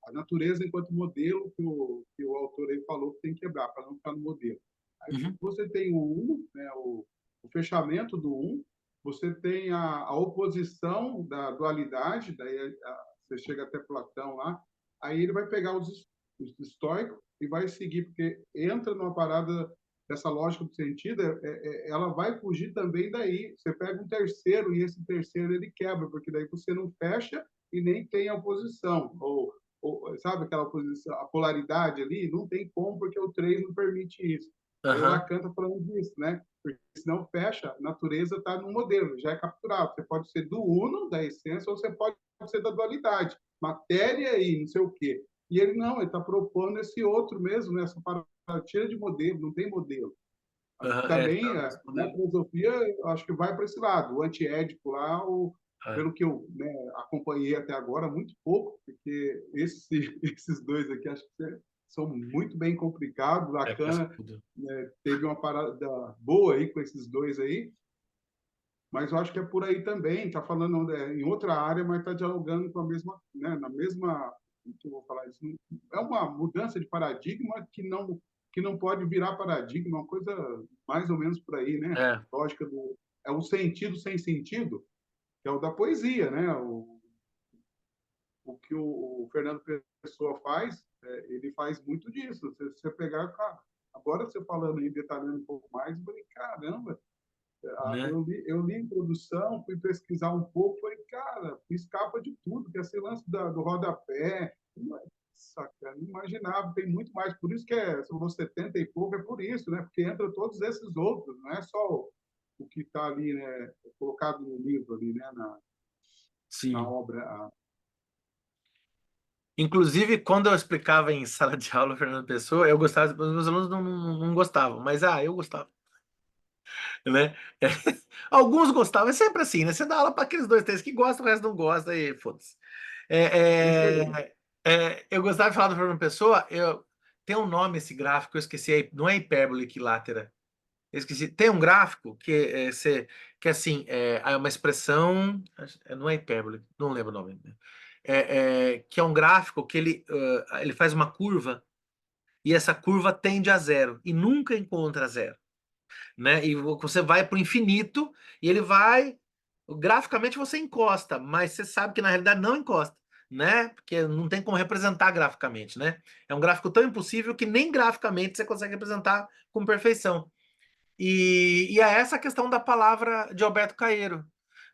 a natureza enquanto modelo que o autor aí falou que tem que quebrar para não ficar no modelo. Aí Uhum, você tem o um, né, o fechamento do um, você tem a oposição da dualidade, daí você chega até Platão lá, aí ele vai pegar os estoicos e vai seguir, porque entra numa parada dessa lógica do sentido, ela vai fugir também daí. Você pega um terceiro e esse terceiro ele quebra, porque daí você não fecha e nem tem a oposição. Ou sabe aquela oposição, a polaridade ali? Não tem como, porque o 3 não permite isso. Aí o aham, Lacan está falando disso, né? Porque senão fecha, a natureza está no modelo, já é capturado. Você pode ser do uno, da essência, ou você pode ser da dualidade. Matéria e não sei o quê. E ele não, ele está propondo esse outro mesmo, né? Essa tira de modelo, não tem modelo. aham, Também, tá nesse na modelo. filosofia, acho que vai para esse lado. O antiédipo lá, É, pelo que eu, né, acompanhei até agora, muito pouco, porque esses dois aqui acho que são muito bem complicados. Lacan, cascudo. né, teve uma parada boa aí com esses dois aí, mas eu acho que é por aí também. Está falando, né, em outra área, mas está dialogando com a mesma, né, na mesma, que eu vou falar isso, é uma mudança de paradigma que não pode virar paradigma, uma coisa mais ou menos por aí, né? É, Lógica é o sentido sem sentido, que é o da poesia, né? O que o Fernando Pessoa faz, ele faz muito disso. Você pegar, cara, agora você falando aí, detalhando um pouco mais, eu falei, caramba, né? eu li a introdução, fui pesquisar um pouco, falei, cara, escapa de tudo, que é esse lance do rodapé. Nossa, cara, não imaginava, tem muito mais. Por isso que se você 70 e pouco, é por isso, né? Porque entra todos esses outros, não é só o que está ali, né, colocado no livro, ali, né, na Sim. obra. Inclusive, quando eu explicava em sala de aula Fernando Pessoa, eu gostava, os meus alunos não gostavam, mas eu gostava, né? Alguns gostavam, é sempre assim, né? Você dá aula para aqueles dois, três que gostam, o resto não gosta, e foda-se. É, Esse, eu gostava de falar do Fernando Pessoa, tem um nome esse gráfico, eu esqueci, não é hipérbole equilátera. Eu esqueci. Tem um gráfico que assim, é uma expressão, não é hipérbole, não lembro o nome. Que é um gráfico que ele faz uma curva e essa curva tende a zero e nunca encontra zero, né? E você vai para o infinito e ele vai, graficamente você encosta, mas você sabe que na realidade não encosta, né? Porque não tem como representar graficamente, né? É um gráfico tão impossível que nem graficamente você consegue representar com perfeição. E é essa a questão da palavra de Alberto Caeiro,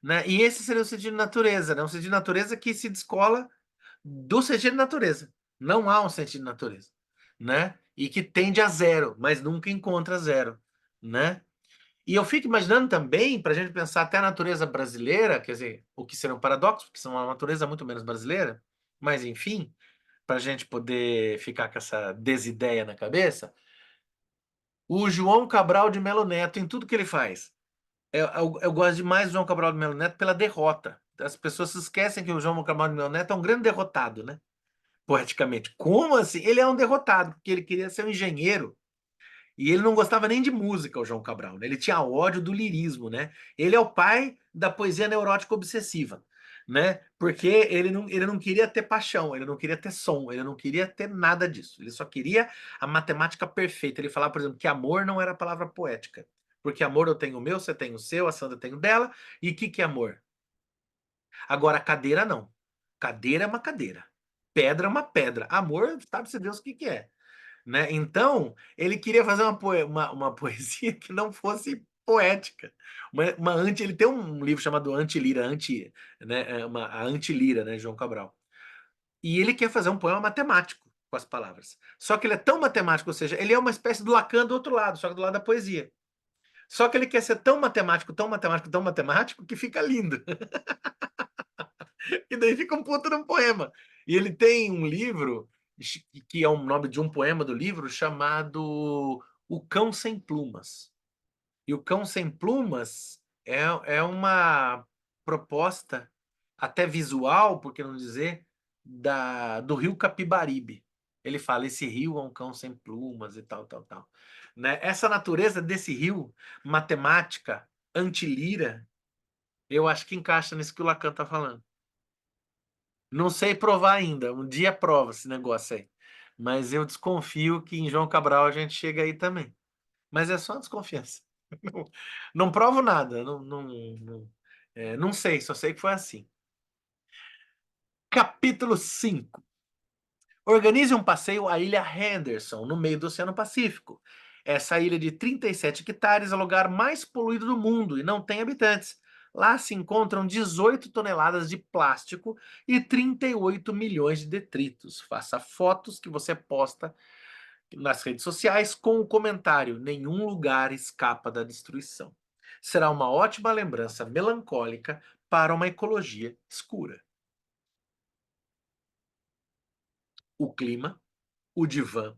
né? E esse seria o sentido de natureza, né? Um sentido de natureza que se descola do sentido de natureza. Não há um sentido de natureza, né? E que tende a zero, mas nunca encontra zero, né? E eu fico imaginando também, para a gente pensar até a natureza brasileira, quer dizer, o que seria um paradoxo, porque são uma natureza muito menos brasileira, mas enfim, para a gente poder ficar com essa desideia na cabeça, o João Cabral de Melo Neto, em tudo que ele faz. Eu gosto demais do João Cabral de Melo Neto pela derrota. As pessoas se esquecem que o João Cabral de Melo Neto é um grande derrotado, né? Poeticamente. Como assim? Ele é um derrotado, porque ele queria ser um engenheiro e ele não gostava nem de música, o João Cabral, né? Ele tinha ódio do lirismo, né? Ele é o pai da poesia neurótica obsessiva, né? Porque ele não queria ter paixão, ele não queria ter som, ele não queria ter nada disso. Ele só queria a matemática perfeita. Ele falava, por exemplo, que amor não era a palavra poética. Porque amor eu tenho o meu, você tem o seu, a Sandra tem o dela. E o que é amor? Agora, cadeira não. Cadeira é uma cadeira. Pedra é uma pedra. Amor, sabe-se Deus o que é, né? Então, ele queria fazer uma poesia que não fosse poética. Ele tem um livro chamado Antilira, né? A Antilira, né? João Cabral. E ele quer fazer um poema matemático com as palavras. Só que ele é tão matemático, ou seja, ele é uma espécie do Lacan do outro lado, só que do lado da poesia. Só que ele quer ser tão matemático, tão matemático, tão matemático, que fica lindo. E daí fica um puto de um poema. E ele tem um livro, que é o nome de um poema do livro, chamado O Cão Sem Plumas. E o Cão Sem Plumas é uma proposta, até visual, por que não dizer, do rio Capibaribe. Ele fala, esse rio é um cão sem plumas e tal, tal, tal. Né? Essa natureza desse rio, matemática, antilira, eu acho que encaixa nisso que o Lacan está falando. Não sei provar ainda. Um dia prova esse negócio aí. Mas eu desconfio que em João Cabral a gente chega aí também. Mas é só desconfiança. Não, não provo nada. Não sei, só sei que foi assim. Capítulo 5. Organize um passeio à Ilha Henderson, no meio do Oceano Pacífico. Essa ilha de 37 hectares é o lugar mais poluído do mundo e não tem habitantes. Lá se encontram 18 toneladas de plástico e 38 milhões de detritos. Faça fotos que você posta nas redes sociais com o comentário: nenhum lugar escapa da destruição. Será uma ótima lembrança melancólica para uma ecologia escura. O clima, o divã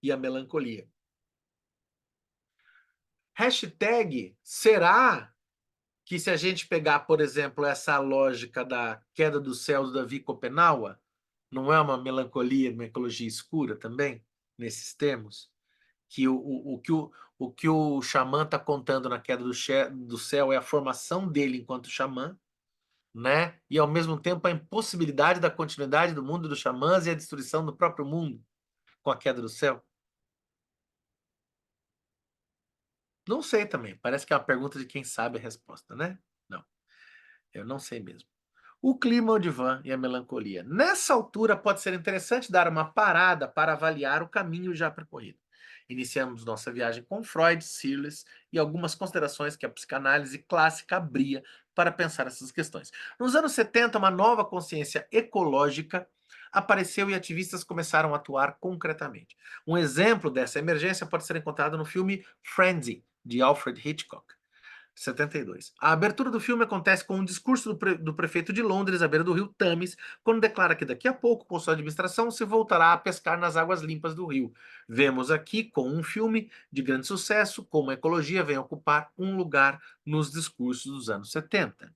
e a melancolia. Hashtag, será que se a gente pegar, por exemplo, essa lógica da queda do céu do Davi Copenaua, não é uma melancolia, uma ecologia escura também, nesses termos? Que o que o xamã está contando na queda do céu é a formação dele enquanto xamã, né? E ao mesmo tempo a impossibilidade da continuidade do mundo dos xamãs e a destruição do próprio mundo com a queda do céu. Não sei também. Parece que é uma pergunta de quem sabe a resposta, né? Não, eu não sei mesmo. O clima, o divã e a melancolia. Nessa altura, pode ser interessante dar uma parada para avaliar o caminho já percorrido. Iniciamos nossa viagem com Freud, Searles e algumas considerações que a psicanálise clássica abria para pensar essas questões. Nos anos 70, uma nova consciência ecológica apareceu e ativistas começaram a atuar concretamente. Um exemplo dessa emergência pode ser encontrado no filme Frenzy, de Alfred Hitchcock. 72. A abertura do filme acontece com um discurso do prefeito de Londres, à beira do rio Thames, quando declara que daqui a pouco, com sua administração, se voltará a pescar nas águas limpas do rio. Vemos aqui, com um filme de grande sucesso, como a ecologia vem ocupar um lugar nos discursos dos anos 70.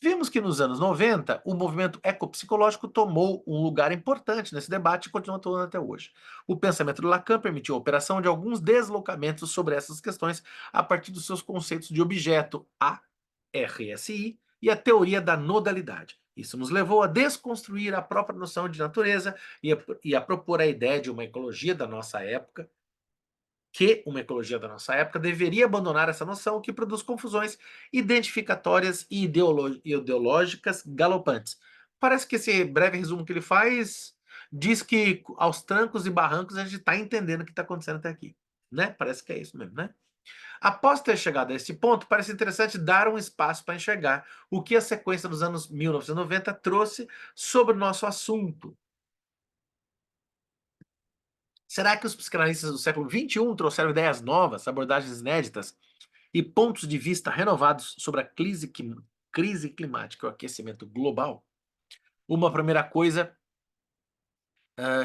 Vimos que nos anos 90, o movimento ecopsicológico tomou um lugar importante nesse debate e continua tomando até hoje. O pensamento de Lacan permitiu a operação de alguns deslocamentos sobre essas questões a partir dos seus conceitos de objeto, a RSI, e a teoria da nodalidade. Isso nos levou a desconstruir a própria noção de natureza e a propor a ideia de uma ecologia da nossa época, que uma ecologia da nossa época deveria abandonar essa noção que produz confusões identificatórias e ideológicas galopantes. Parece que esse breve resumo que ele faz diz que aos trancos e barrancos a gente está entendendo o que está acontecendo até aqui. Né? Parece que é isso mesmo, né? Após ter chegado a esse ponto, parece interessante dar um espaço para enxergar o que a sequência dos anos 1990 trouxe sobre o nosso assunto. Será que os psicanalistas do século XXI trouxeram ideias novas, abordagens inéditas e pontos de vista renovados sobre a crise climática e o aquecimento global? Uma primeira coisa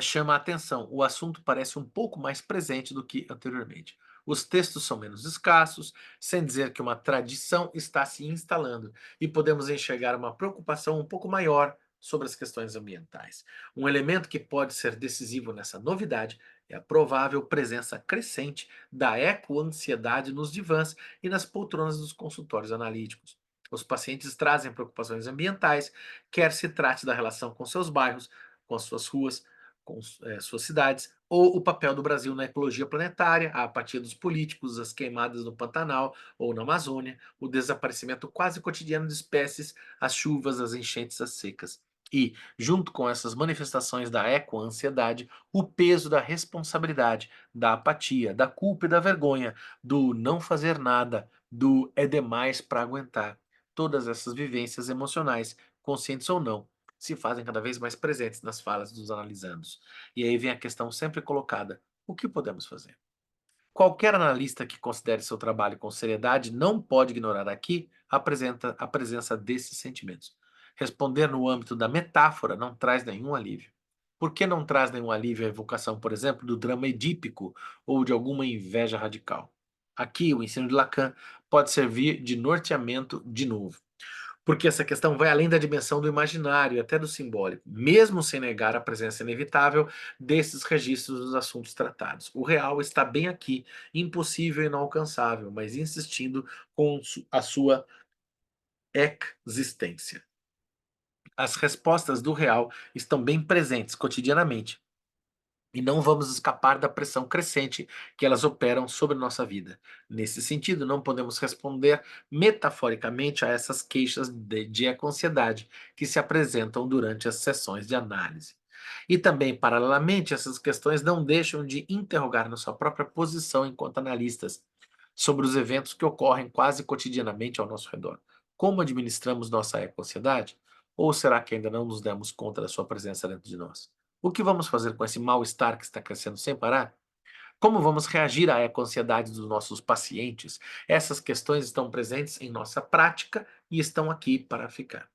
chama a atenção. O assunto parece um pouco mais presente do que anteriormente. Os textos são menos escassos, sem dizer que uma tradição está se instalando, e podemos enxergar uma preocupação um pouco maior sobre as questões ambientais. Um elemento que pode ser decisivo nessa novidade é a provável presença crescente da ecoansiedade nos divãs e nas poltronas dos consultórios analíticos. Os pacientes trazem preocupações ambientais, quer se trate da relação com seus bairros, com as suas ruas, com suas cidades, ou o papel do Brasil na ecologia planetária, a apatia dos políticos, as queimadas no Pantanal ou na Amazônia, o desaparecimento quase cotidiano de espécies, as chuvas, as enchentes, as secas. E, junto com essas manifestações da ecoansiedade, o peso da responsabilidade, da apatia, da culpa e da vergonha, do não fazer nada, do é demais para aguentar. Todas essas vivências emocionais, conscientes ou não, se fazem cada vez mais presentes nas falas dos analisandos. E aí vem a questão sempre colocada: o que podemos fazer? Qualquer analista que considere seu trabalho com seriedade não pode ignorar aqui a presença desses sentimentos. Responder no âmbito da metáfora não traz nenhum alívio. Por que não traz nenhum alívio a evocação, por exemplo, do drama edípico ou de alguma inveja radical? Aqui, o ensino de Lacan pode servir de norteamento de novo. Porque essa questão vai além da dimensão do imaginário, até do simbólico, mesmo sem negar a presença inevitável desses registros dos assuntos tratados. O real está bem aqui, impossível e inalcançável, mas insistindo com a sua existência. As respostas do real estão bem presentes cotidianamente, e não vamos escapar da pressão crescente que elas operam sobre nossa vida. Nesse sentido, não podemos responder metaforicamente a essas queixas de eco-ansiedade que se apresentam durante as sessões de análise. E também, paralelamente, essas questões não deixam de interrogar nossa própria posição enquanto analistas sobre os eventos que ocorrem quase cotidianamente ao nosso redor. Como administramos nossa eco-ansiedade? Ou será que ainda não nos demos conta da sua presença dentro de nós? O que vamos fazer com esse mal-estar que está crescendo sem parar? Como vamos reagir à eco-ansiedade dos nossos pacientes? Essas questões estão presentes em nossa prática e estão aqui para ficar.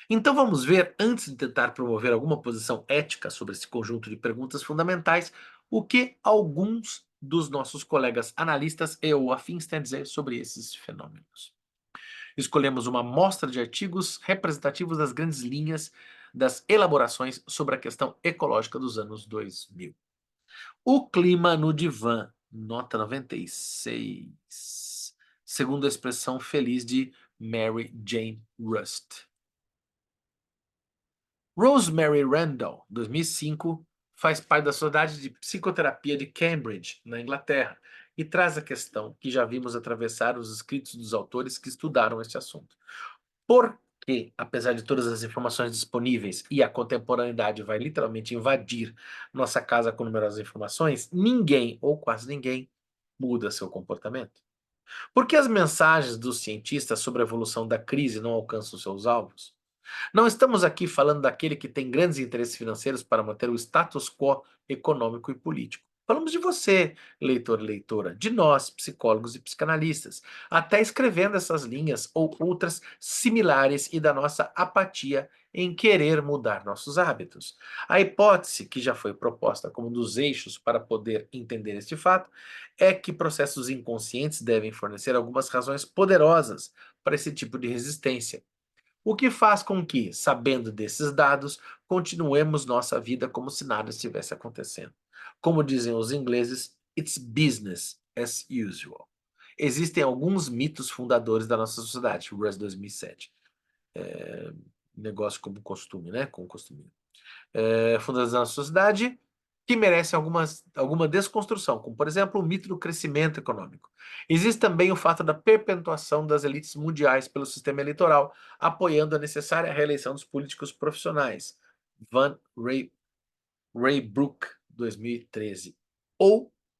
Então vamos ver, antes de tentar promover alguma posição ética sobre esse conjunto de perguntas fundamentais, o que alguns dos nossos colegas analistas e ou afins têm a dizer sobre esses fenômenos. Escolhemos uma amostra de artigos representativos das grandes linhas das elaborações sobre a questão ecológica dos anos 2000. O clima no divã, nota 96, segundo a expressão feliz de Mary Jane Rust. Rosemary Randall, 2005, faz parte da Sociedade de Psicoterapia de Cambridge, na Inglaterra, e traz a questão que já vimos atravessar os escritos dos autores que estudaram este assunto. Por que, apesar de todas as informações disponíveis e a contemporaneidade vai literalmente invadir nossa casa com numerosas informações, ninguém, ou quase ninguém, muda seu comportamento? Por que as mensagens dos cientistas sobre a evolução da crise não alcançam seus alvos? Não estamos aqui falando daquele que tem grandes interesses financeiros para manter o status quo econômico e político. Falamos de você, leitor e leitora, de nós, psicólogos e psicanalistas, até escrevendo essas linhas ou outras similares e da nossa apatia em querer mudar nossos hábitos. A hipótese que já foi proposta como um dos eixos para poder entender este fato é que processos inconscientes devem fornecer algumas razões poderosas para esse tipo de resistência. O que faz com que, sabendo desses dados, continuemos nossa vida como se nada estivesse acontecendo. Como dizem os ingleses, it's business as usual. Existem alguns mitos fundadores da nossa sociedade, Russ 2007. Negócio como costume, né? Com costume. Fundadores da nossa sociedade que merecem alguma desconstrução, como, por exemplo, o mito do crescimento econômico. Existe também o fato da perpetuação das elites mundiais pelo sistema eleitoral, apoiando a necessária reeleição dos políticos profissionais. Van Raybrook, 2013.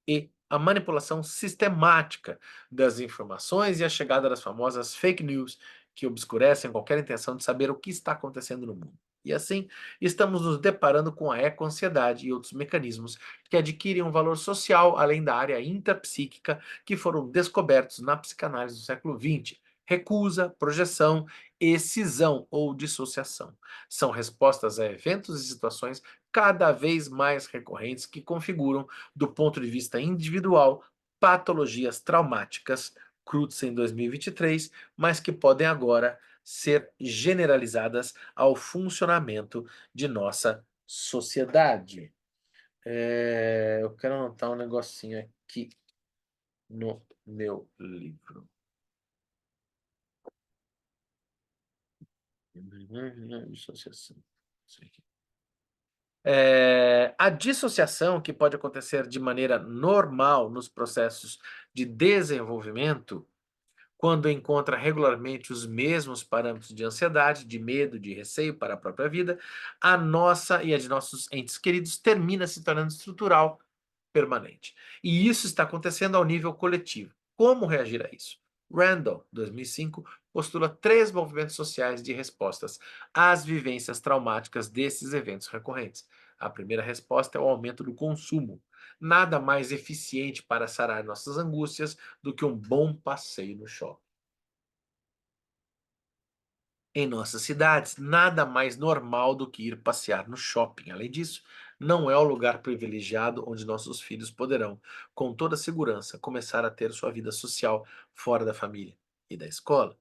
E a manipulação sistemática das informações e a chegada das famosas fake news, que obscurecem qualquer intenção de saber o que está acontecendo no mundo. E assim, estamos nos deparando com a eco-ansiedade e outros mecanismos que adquirem um valor social além da área intrapsíquica que foram descobertos na psicanálise do século XX. Recusa, projeção, excisão ou dissociação. São respostas a eventos e situações cada vez mais recorrentes que configuram, do ponto de vista individual, patologias traumáticas, Crutzen em 2023, mas que podem agora ser generalizadas ao funcionamento de nossa sociedade. Eu quero anotar um negocinho aqui no meu livro. Dissociação. Isso aqui. A dissociação, que pode acontecer de maneira normal nos processos de desenvolvimento, quando encontra regularmente os mesmos parâmetros de ansiedade, de medo, de receio para a própria vida, a nossa e a de nossos entes queridos termina se tornando estrutural, permanente. E isso está acontecendo ao nível coletivo. Como reagir a isso? Randall, 2005, postula 3 movimentos sociais de respostas às vivências traumáticas desses eventos recorrentes. A primeira resposta é o aumento do consumo. Nada mais eficiente para sarar nossas angústias do que um bom passeio no shopping. Em nossas cidades, nada mais normal do que ir passear no shopping. Além disso, não é o lugar privilegiado onde nossos filhos poderão, com toda segurança, começar a ter sua vida social fora da família e da escola.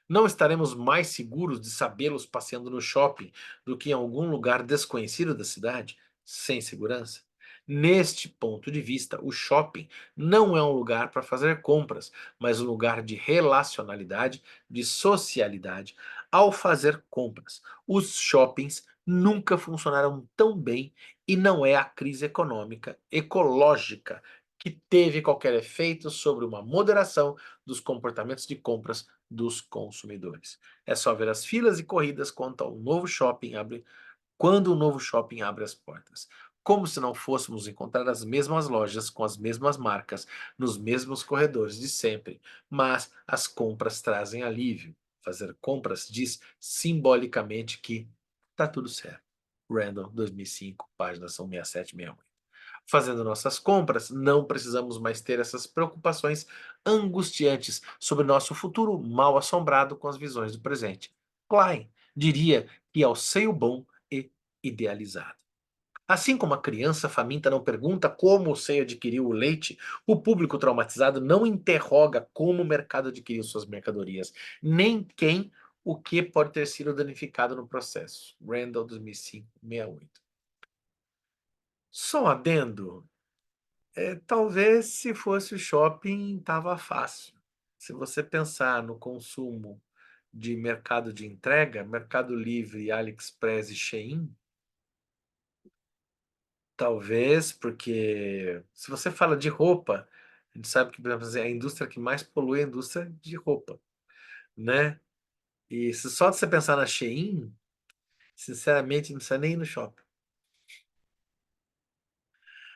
Não estaremos mais seguros de sabê-los passeando no shopping do que em algum lugar desconhecido da cidade, sem segurança? Neste ponto de vista, o shopping não é um lugar para fazer compras, mas um lugar de relacionalidade, de socialidade. Ao fazer compras, os shoppings nunca funcionaram tão bem e não é a crise econômica, ecológica, que teve qualquer efeito sobre uma moderação dos comportamentos de compras dos consumidores. É só ver as filas e corridas quando o novo shopping abre as portas. Como se não fôssemos encontrar as mesmas lojas com as mesmas marcas nos mesmos corredores de sempre, mas as compras trazem alívio. Fazer compras diz simbolicamente que tá tudo certo. Randall, 2005, páginas são 67 e 68. Fazendo nossas compras, não precisamos mais ter essas preocupações angustiantes sobre nosso futuro mal assombrado com as visões do presente. Klein diria que é o seio bom e idealizado. Assim como a criança faminta não pergunta como o seio adquiriu o leite, o público traumatizado não interroga como o mercado adquiriu suas mercadorias, nem quem o que pode ter sido danificado no processo. Randall, 2005, 68. Só um adendo. Talvez se fosse o shopping, tava fácil. Se você pensar no consumo de mercado de entrega, Mercado Livre, AliExpress e Shein, talvez, porque se você fala de roupa, a gente sabe que, por exemplo, a indústria que mais polui é a indústria de roupa, né? E se só de você pensar na Shein, sinceramente, não precisa nem ir no shopping.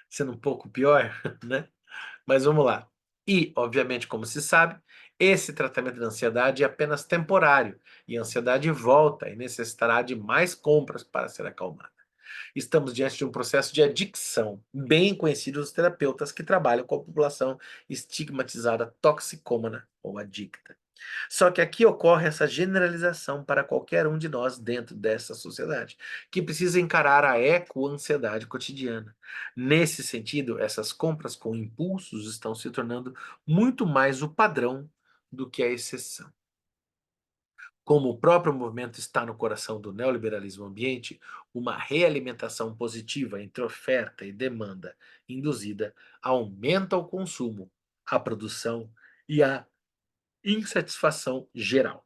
Sendo um pouco pior, né? Mas vamos lá. E, obviamente, como se sabe, esse tratamento da ansiedade é apenas temporário e a ansiedade volta e necessitará de mais compras para ser acalmada. Estamos diante de um processo de adicção, bem conhecido dos terapeutas que trabalham com a população estigmatizada toxicômana ou adicta. Só que aqui ocorre essa generalização para qualquer um de nós dentro dessa sociedade, que precisa encarar a eco-ansiedade cotidiana. Nesse sentido, essas compras com impulsos estão se tornando muito mais o padrão do que a exceção. Como o próprio movimento está no coração do neoliberalismo ambiente, uma realimentação positiva entre oferta e demanda induzida aumenta o consumo, a produção e a insatisfação geral.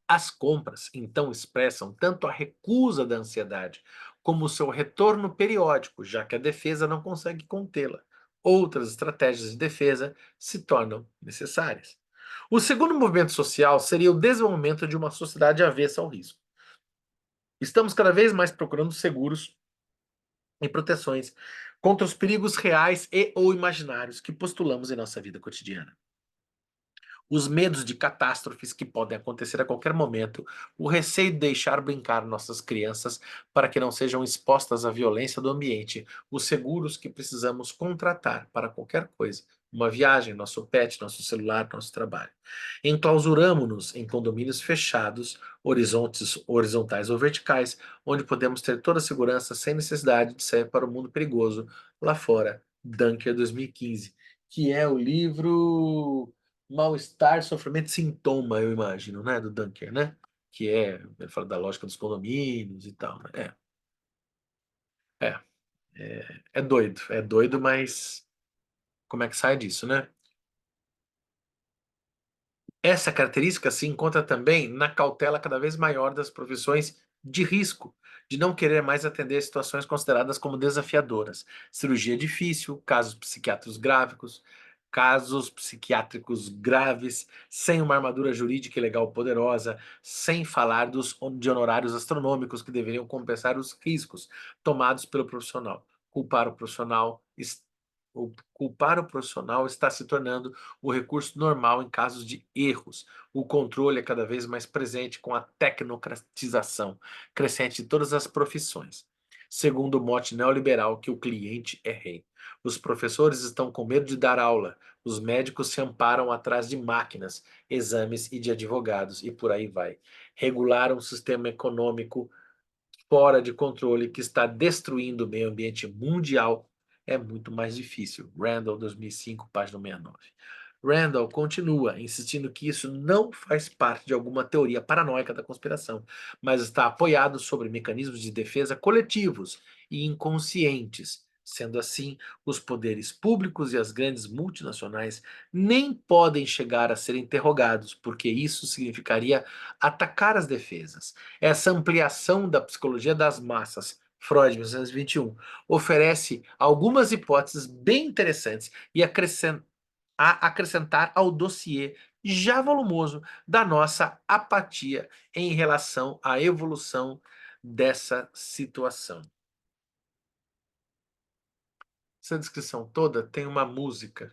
As compras, então, expressam tanto a recusa da ansiedade como o seu retorno periódico, já que a defesa não consegue contê-la. Outras estratégias de defesa se tornam necessárias. O segundo movimento social seria o desenvolvimento de uma sociedade avessa ao risco. Estamos cada vez mais procurando seguros e proteções contra os perigos reais e ou imaginários que postulamos em nossa vida cotidiana. Os medos de catástrofes que podem acontecer a qualquer momento, o receio de deixar brincar nossas crianças para que não sejam expostas à violência do ambiente, os seguros que precisamos contratar para qualquer coisa, uma viagem, nosso pet, nosso celular, nosso trabalho. Enclausuramo-nos em condomínios fechados, horizontais ou verticais, onde podemos ter toda a segurança sem necessidade de sair para o mundo perigoso lá fora. Dunker 2015, que é o livro Mal-estar, sofrimento e sintoma, eu imagino, né? Do Dunker, né? Que é, ele fala da lógica dos condomínios e tal, né? É doido, mas como é que sai disso, né? Essa característica se encontra também na cautela cada vez maior das profissões de risco, de não querer mais atender situações consideradas como desafiadoras. Cirurgia difícil, casos psiquiátricos graves, sem uma armadura jurídica e legal poderosa, sem falar de honorários astronômicos que deveriam compensar os riscos tomados pelo profissional. Culpar o profissional, culpar o profissional está se tornando o recurso normal em casos de erros. O controle é cada vez mais presente com a tecnocratização crescente de todas as profissões. Segundo o mote neoliberal, que o cliente é rei. Os professores estão com medo de dar aula, os médicos se amparam atrás de máquinas, exames e de advogados, e por aí vai. Regular um sistema econômico fora de controle que está destruindo o meio ambiente mundial é muito mais difícil. Randall, 2005, página 69. Randall continua insistindo que isso não faz parte de alguma teoria paranoica da conspiração, mas está apoiado sobre mecanismos de defesa coletivos e inconscientes. Sendo assim, os poderes públicos e as grandes multinacionais nem podem chegar a ser interrogados, porque isso significaria atacar as defesas. Essa ampliação da psicologia das massas, Freud, 1921, oferece algumas hipóteses bem interessantes e acrescentar ao dossiê já volumoso da nossa apatia em relação à evolução dessa situação. Essa descrição toda tem uma música,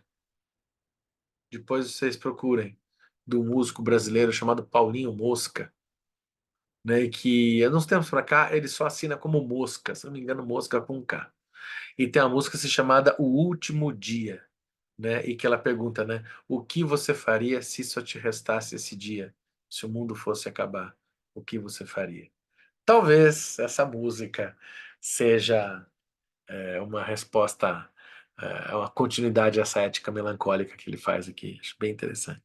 depois vocês procurem, do músico brasileiro chamado Paulinho Mosca, né, que há uns tempos para cá ele só assina como Mosca, se não me engano, Mosca com K. E tem uma música se chamada O Último Dia, né, e que ela pergunta, né, o que você faria se só te restasse esse dia? Se o mundo fosse acabar, o que você faria? Talvez essa música seja uma resposta, uma continuidade a essa ética melancólica que ele faz aqui. Acho bem interessante.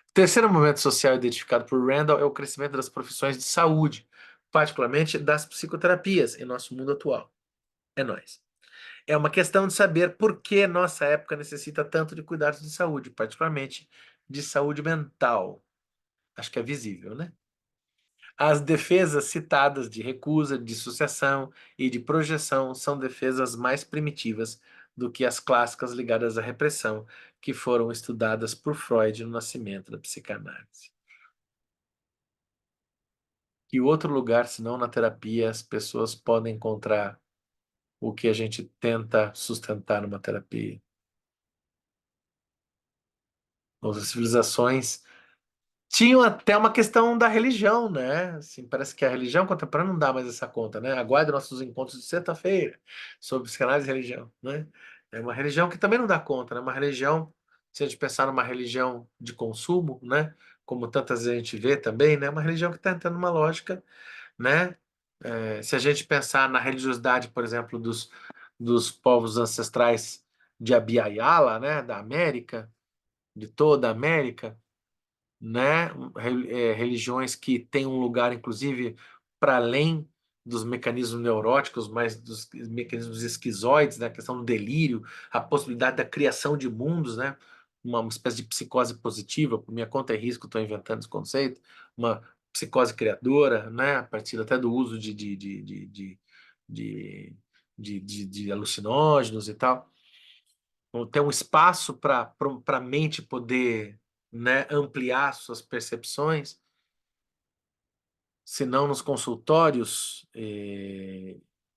O terceiro momento social identificado por Randall é o crescimento das profissões de saúde, particularmente das psicoterapias em nosso mundo atual. É nóis. É uma questão de saber por que nossa época necessita tanto de cuidados de saúde, particularmente de saúde mental. Acho que é visível, né? As defesas citadas de recusa, dissociação e de projeção são defesas mais primitivas do que as clássicas ligadas à repressão, que foram estudadas por Freud no nascimento da psicanálise. Que outro lugar, senão na terapia, as pessoas podem encontrar o que a gente tenta sustentar numa terapia? As civilizações tinham até uma questão da religião, né? Assim, parece que a religião contemporânea não dá mais essa conta, né? Aguarde nossos encontros de sexta-feira sobre psicanálise e religião, né? É uma religião que também não dá conta, né? Uma religião, se a gente pensar numa religião de consumo, né? Como tantas vezes a gente vê também, né? Uma religião que está entrando numa lógica, né? Se a gente pensar na religiosidade, por exemplo, dos povos ancestrais de Abya Yala, né? Da América, de toda a América, né? Religiões que têm um lugar, inclusive, para além dos mecanismos neuróticos, mas dos mecanismos esquizoides, né? A questão do delírio, a possibilidade da criação de mundos, né? Uma espécie de psicose positiva, por minha conta e risco, estou inventando esse conceito, uma psicose criadora, né? A partir até do uso de alucinógenos e tal. Então, ter um espaço para a mente poder, né, ampliar suas percepções, se não nos consultórios,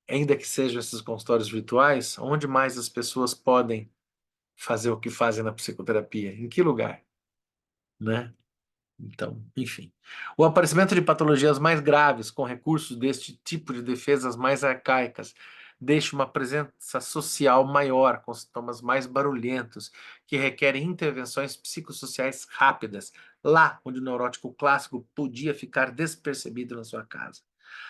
ainda que sejam esses consultórios virtuais, onde mais as pessoas podem fazer o que fazem na psicoterapia? Em que lugar, né? Então, enfim. O aparecimento de patologias mais graves com recursos deste tipo de defesas mais arcaicas deixa uma presença social maior, com sintomas mais barulhentos, que requerem intervenções psicossociais rápidas, lá onde o neurótico clássico podia ficar despercebido na sua casa.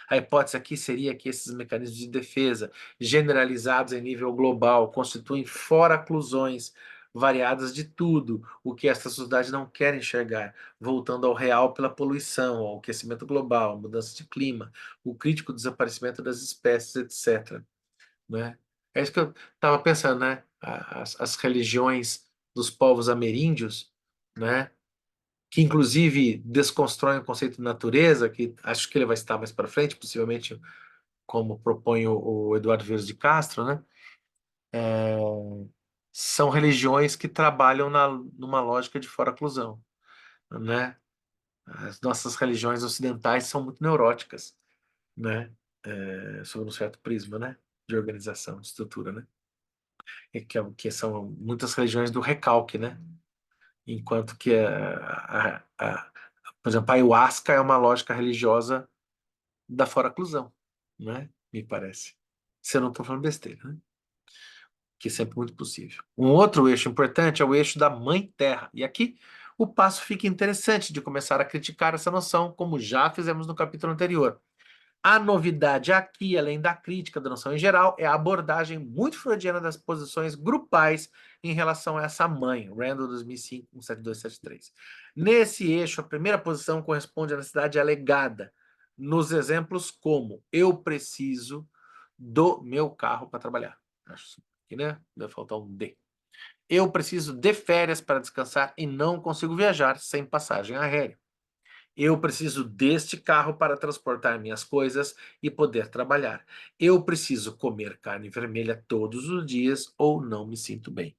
A hipótese aqui seria que esses mecanismos de defesa, generalizados em nível global, constituem fora-oclusões variadas de tudo o que esta sociedade não quer enxergar, voltando ao real pela poluição, ao aquecimento global, mudança de clima, o crítico desaparecimento das espécies, etc. Né? É isso que eu estava pensando, né? As religiões dos povos ameríndios, né? Que inclusive desconstroem o conceito de natureza, que acho que ele vai estar mais para frente, possivelmente como propõe o Eduardo Vieira de Castro, né? São religiões que trabalham numa lógica de fora-oclusão, né? As nossas religiões ocidentais são muito neuróticas, né? Sob um certo prisma, né? De organização, de estrutura, né? Que são muitas religiões do recalque, né? Enquanto que, por exemplo, a ayahuasca é uma lógica religiosa da fora-oclusão, né? Me parece. Se eu não estou falando besteira, né? Que é sempre muito possível. Um outro eixo importante é o eixo da Mãe Terra. E aqui o passo fica interessante de começar a criticar essa noção, como já fizemos no capítulo anterior. A novidade aqui, além da crítica da noção em geral, é a abordagem muito freudiana das posições grupais em relação a essa mãe, Randall 2005, 17273. Nesse eixo, a primeira posição corresponde à necessidade alegada, nos exemplos como eu preciso do meu carro para trabalhar. Acho que, né? Deve faltar um D. Eu preciso de férias para descansar e não consigo viajar sem passagem aérea. Eu preciso deste carro para transportar minhas coisas e poder trabalhar. Eu preciso comer carne vermelha todos os dias ou não me sinto bem.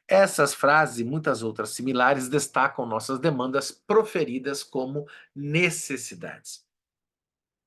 Essas frases e muitas outras similares destacam nossas demandas proferidas como necessidades.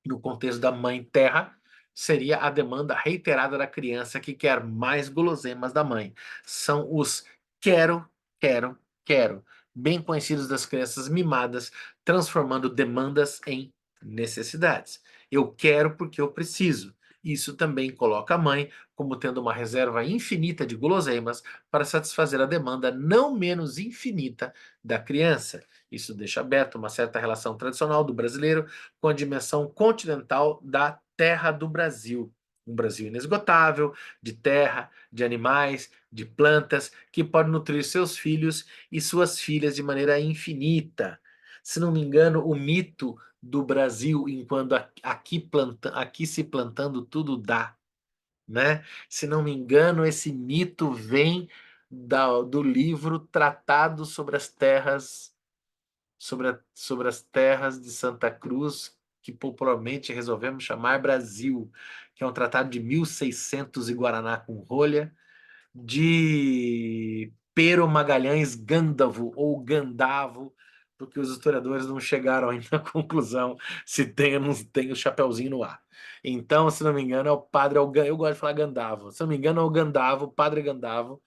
No contexto da Mãe Terra, seria a demanda reiterada da criança que quer mais guloseimas da mãe. São os quero, quero, quero, bem conhecidos das crianças mimadas, transformando demandas em necessidades. Eu quero porque eu preciso. Isso também coloca a mãe como tendo uma reserva infinita de guloseimas para satisfazer a demanda não menos infinita da criança. Isso deixa aberto uma certa relação tradicional do brasileiro com a dimensão continental da terra do Brasil. Um Brasil inesgotável, de terra, de animais, de plantas, que pode nutrir seus filhos e suas filhas de maneira infinita. Se não me engano, o mito do Brasil, enquanto aqui se plantando tudo dá, né? Se não me engano, esse mito vem do livro Tratado sobre as Terras sobre as terras de Santa Cruz, que popularmente resolvemos chamar Brasil, que é um tratado de 1600 e Guaraná com rolha, de Pero Magalhães Gândavo, ou Gandavo, porque os historiadores não chegaram ainda à conclusão se tem ou não tem o chapeuzinho no ar. Então, se não me engano, é o padre, eu gosto de falar Gandavo, se não me engano é o Gandavo, o padre Gandavo,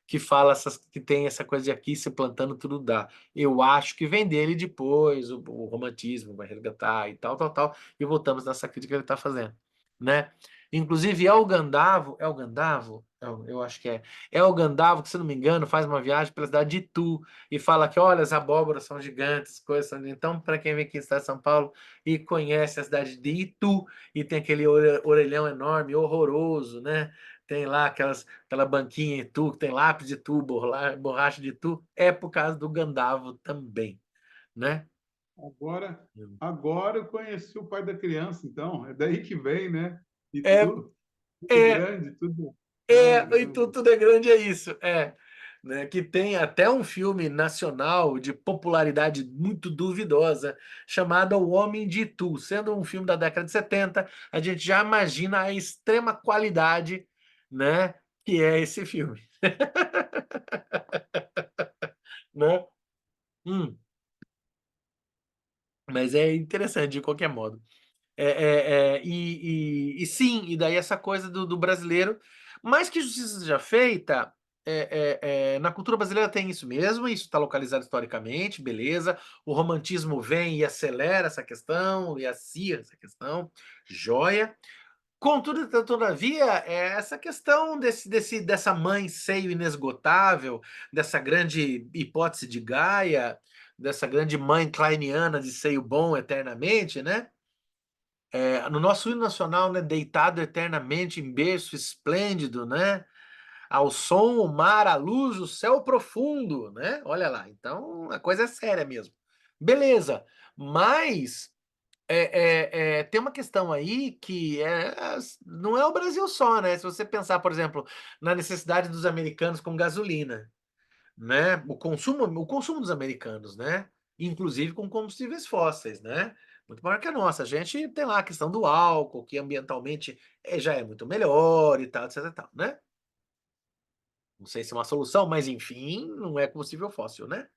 que fala que tem essa coisa de aqui se plantando tudo dá. Eu acho que vem dele depois, o romantismo vai resgatar e tal, tal, tal, e voltamos nessa crítica que ele está fazendo, né? Inclusive, é o Gandavo? Eu acho que é o Gandavo que, se não me engano, faz uma viagem pela cidade de Itu e fala que, olha, as abóboras são gigantes, coisas são... Então, para quem vem aqui na cidade de São Paulo e conhece a cidade de Itu e tem aquele orelhão enorme, horroroso, né? Tem lá aquela banquinha em Itu, que tem lápis de Itu, borracha de Itu, é por causa do Gandavo também, né? Agora eu conheci o pai da criança, então. É daí que vem, né? E É, tudo é, grande, tudo. e Caramba! tudo é grande, é isso. Né, que tem até um filme nacional de popularidade muito duvidosa, chamado O Homem de Itu. Sendo um filme da década de 70, a gente já imagina a extrema qualidade, né, que é esse filme. Né? Hum, mas é interessante de qualquer modo. E sim, e daí essa coisa do brasileiro, mais que justiça seja feita, na cultura brasileira tem isso está localizado historicamente, beleza. O romantismo vem e acelera essa questão, e acirra essa questão, joia. Contudo, todavia, essa questão dessa mãe seio inesgotável, dessa grande hipótese de Gaia, dessa grande mãe kleiniana de seio bom eternamente, né? No nosso hino nacional, né, deitado eternamente em berço esplêndido, né, ao som, o mar, a luz, o céu profundo, né? Olha lá, então a coisa é séria mesmo. Beleza, mas tem uma questão aí que não é o Brasil só, né? Se você pensar, por exemplo, na necessidade dos americanos com gasolina, né? O consumo dos americanos, né? Inclusive com combustíveis fósseis, né? Muito maior que a nossa. A gente tem lá a questão do álcool, que ambientalmente já é muito melhor e tal, etc e tal, né? Não sei se é uma solução, mas enfim, não é combustível fóssil, né?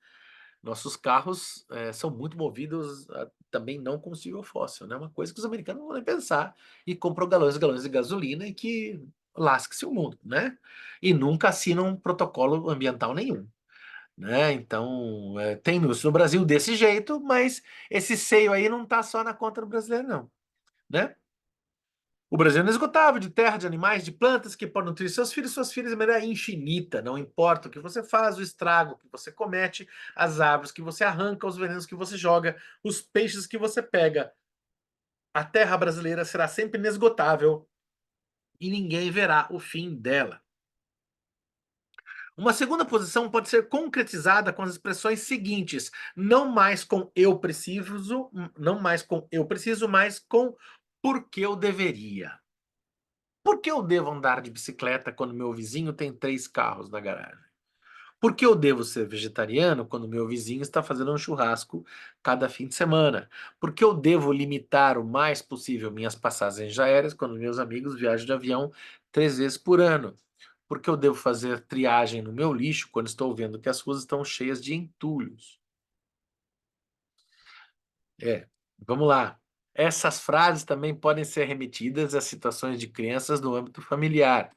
Nossos carros são muito movidos também não combustível fóssil, né? Uma coisa que os americanos não vão nem pensar e compram galões e galões de gasolina e que lasque-se o mundo, né? E nunca assinam um protocolo ambiental nenhum, né? Então, tem isso no Brasil desse jeito, mas esse seio aí não está só na conta do brasileiro, não, né? O Brasil é inesgotável de terra, de animais, de plantas que podem nutrir seus filhos e suas filhas de maneira infinita. Não importa o que você faz, o estrago que você comete, as árvores que você arranca, os venenos que você joga, os peixes que você pega. A terra brasileira será sempre inesgotável e ninguém verá o fim dela. Uma segunda posição pode ser concretizada com as expressões seguintes: não mais com eu preciso, não mais com eu preciso, mas com porque eu deveria. Por que eu devo andar de bicicleta quando meu vizinho tem 3 carros na garagem? Por que eu devo ser vegetariano quando meu vizinho está fazendo um churrasco cada fim de semana? Por que eu devo limitar o mais possível minhas passagens aéreas quando meus amigos viajam de avião 3 vezes por ano? Por que eu devo fazer triagem no meu lixo quando estou vendo que as ruas estão cheias de entulhos? Vamos lá. Essas frases também podem ser remetidas a situações de crenças no âmbito familiar.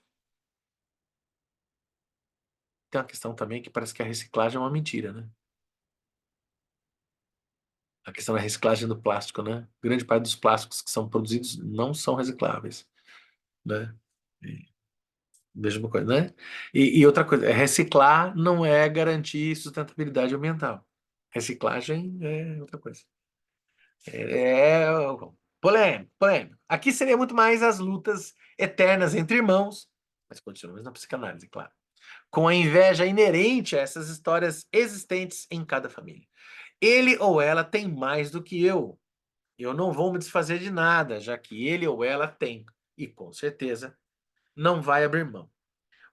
Tem uma questão também que parece que a reciclagem é uma mentira, né? A questão da reciclagem do plástico, né? Grande parte dos plásticos que são produzidos não são recicláveis, né? E, mesma coisa, né? E outra coisa, reciclar não é garantir sustentabilidade ambiental. Reciclagem é outra coisa. É, é polêmico, polêmico. Aqui seria muito mais as lutas eternas entre irmãos, mas continuamos na psicanálise, claro, com a inveja inerente a essas histórias existentes em cada família. Ele ou ela tem mais do que eu. Eu não vou me desfazer de nada, já que ele ou ela tem. E com certeza não vai abrir mão.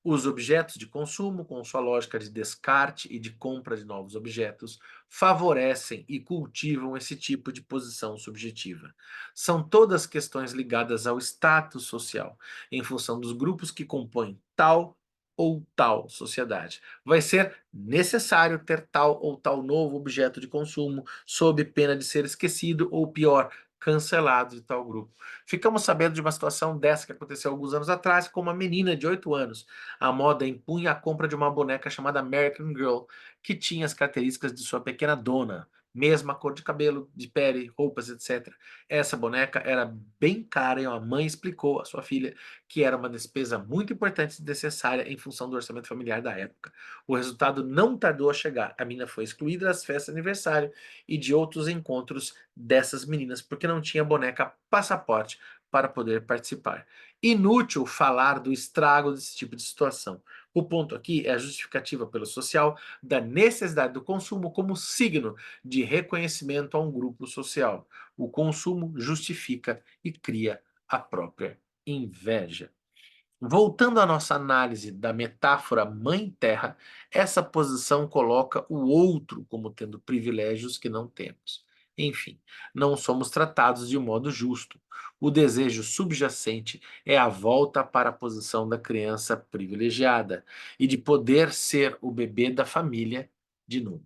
Os objetos de consumo, com sua lógica de descarte e de compra de novos objetos, favorecem e cultivam esse tipo de posição subjetiva. São todas questões ligadas ao status social, em função dos grupos que compõem tal ou tal sociedade. Vai ser necessário ter tal ou tal novo objeto de consumo, sob pena de ser esquecido ou, pior, cancelado de tal grupo. Ficamos sabendo de uma situação dessa que aconteceu alguns anos atrás com uma menina de 8 anos. A moda impunha a compra de uma boneca chamada American Girl, que tinha as características de sua pequena dona, mesma cor de cabelo, de pele, roupas, etc. Essa boneca era bem cara e a mãe explicou à sua filha que era uma despesa muito importante e necessária em função do orçamento familiar da época. O resultado não tardou a chegar. A menina foi excluída das festas de aniversário e de outros encontros dessas meninas porque não tinha boneca passaporte para poder participar. Inútil falar do estrago desse tipo de situação. O ponto aqui é a justificativa pelo social da necessidade do consumo como signo de reconhecimento a um grupo social. O consumo justifica e cria a própria inveja. Voltando à nossa análise da metáfora Mãe Terra, essa posição coloca o outro como tendo privilégios que não temos. Enfim, não somos tratados de modo justo. O desejo subjacente é a volta para a posição da criança privilegiada e de poder ser o bebê da família de novo.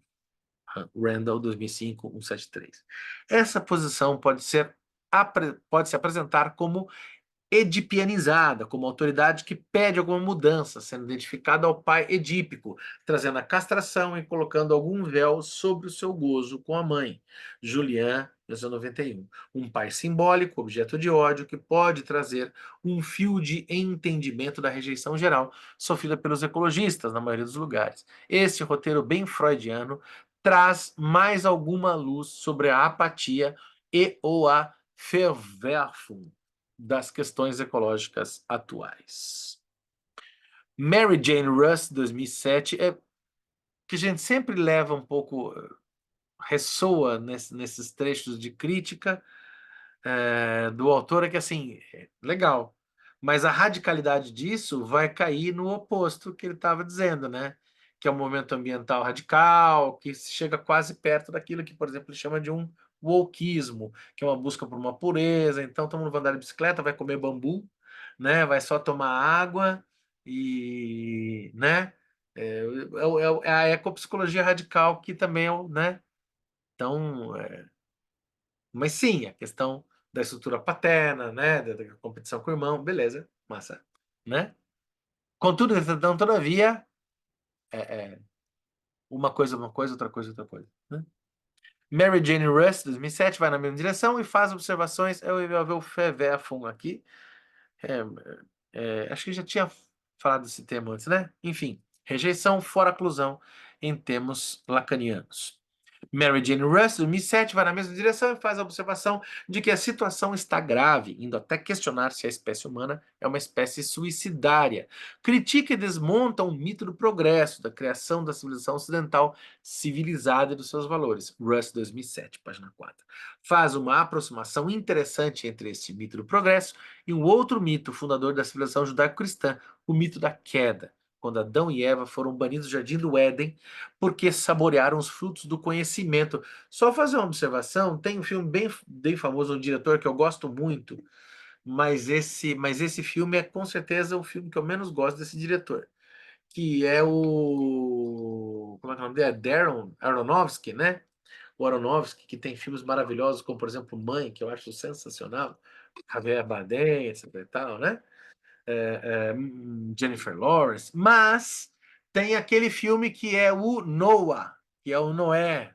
Randall, 2005, 173. Essa posição pode se apresentar como edipianizada, como autoridade que pede alguma mudança, sendo identificada ao pai edípico, trazendo a castração e colocando algum véu sobre o seu gozo com a mãe. Julian, 1991. Um pai simbólico, objeto de ódio, que pode trazer um fio de entendimento da rejeição geral sofrida pelos ecologistas, na maioria dos lugares. Esse roteiro bem freudiano traz mais alguma luz sobre a apatia e ou a Verwerfung das questões ecológicas atuais. Mary Jane Russ, 2007, que a gente sempre leva um pouco, ressoa nesses trechos de crítica do autor, é que assim, legal, mas a radicalidade disso vai cair no oposto que ele estava dizendo, né? Que é um movimento ambiental radical, que chega quase perto daquilo que, por exemplo, ele chama de um wokeismo, que é uma busca por uma pureza. Então, todo mundo vai andar de bicicleta, vai comer bambu, né? Vai só tomar água e, né? É a ecopsicologia radical que também é, né? Então, mas sim, a questão da estrutura paterna, né? Da competição com o irmão, beleza, massa, né? Contudo, então, todavia, uma coisa, outra coisa, outra coisa, né? Mary Jane Russ, 2007, vai na mesma direção e faz observações. Eu ia ver o Verwerfung aqui. Acho que já tinha falado desse termo antes, né? Enfim, rejeição fora inclusão em termos lacanianos. Mary Jane Russ, 2007, vai na mesma direção e faz a observação de que a situação está grave, indo até questionar se a espécie humana é uma espécie suicidária. Critica e desmonta um mito do progresso, da criação da civilização ocidental civilizada e dos seus valores. Russ, 2007, página 4. Faz uma aproximação interessante entre esse mito do progresso e um outro mito fundador da civilização judaico-cristã, o mito da queda, quando Adão e Eva foram banidos do jardim do Éden porque saborearam os frutos do conhecimento. Só fazer uma observação, tem um filme bem famoso, um diretor que eu gosto muito, mas esse filme é com certeza o filme que eu menos gosto desse diretor, que é o... Como é que é o nome dele? É Darren Aronofsky, né? O Aronofsky, que tem filmes maravilhosos, como, por exemplo, Mãe, que eu acho sensacional, Javier Bardem, etc e tal, né? Jennifer Lawrence, mas tem aquele filme que é o Noah, que é o Noé.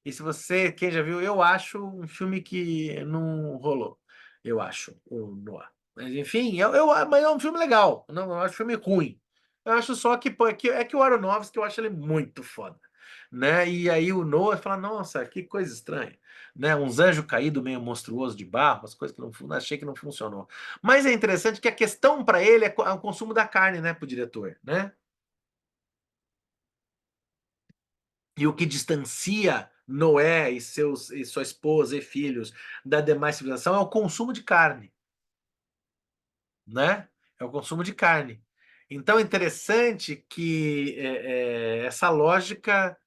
E se você, quem já viu, eu acho um filme que não rolou. Eu acho, o Noah. Mas enfim, mas é um filme legal. Não, eu acho filme ruim. Eu acho só que, pô, que o Aronofsky, eu acho ele muito foda. Né? E aí o Noah fala, nossa, que coisa estranha. Né? Uns anjos caídos meio monstruoso de barro, as coisas que não achei que não funcionou. Mas é interessante que a questão para ele é o consumo da carne, né, para o diretor, né? E o que distancia Noé e sua esposa e filhos da demais civilização é o consumo de carne, né? É o consumo de carne. Então é interessante que essa lógica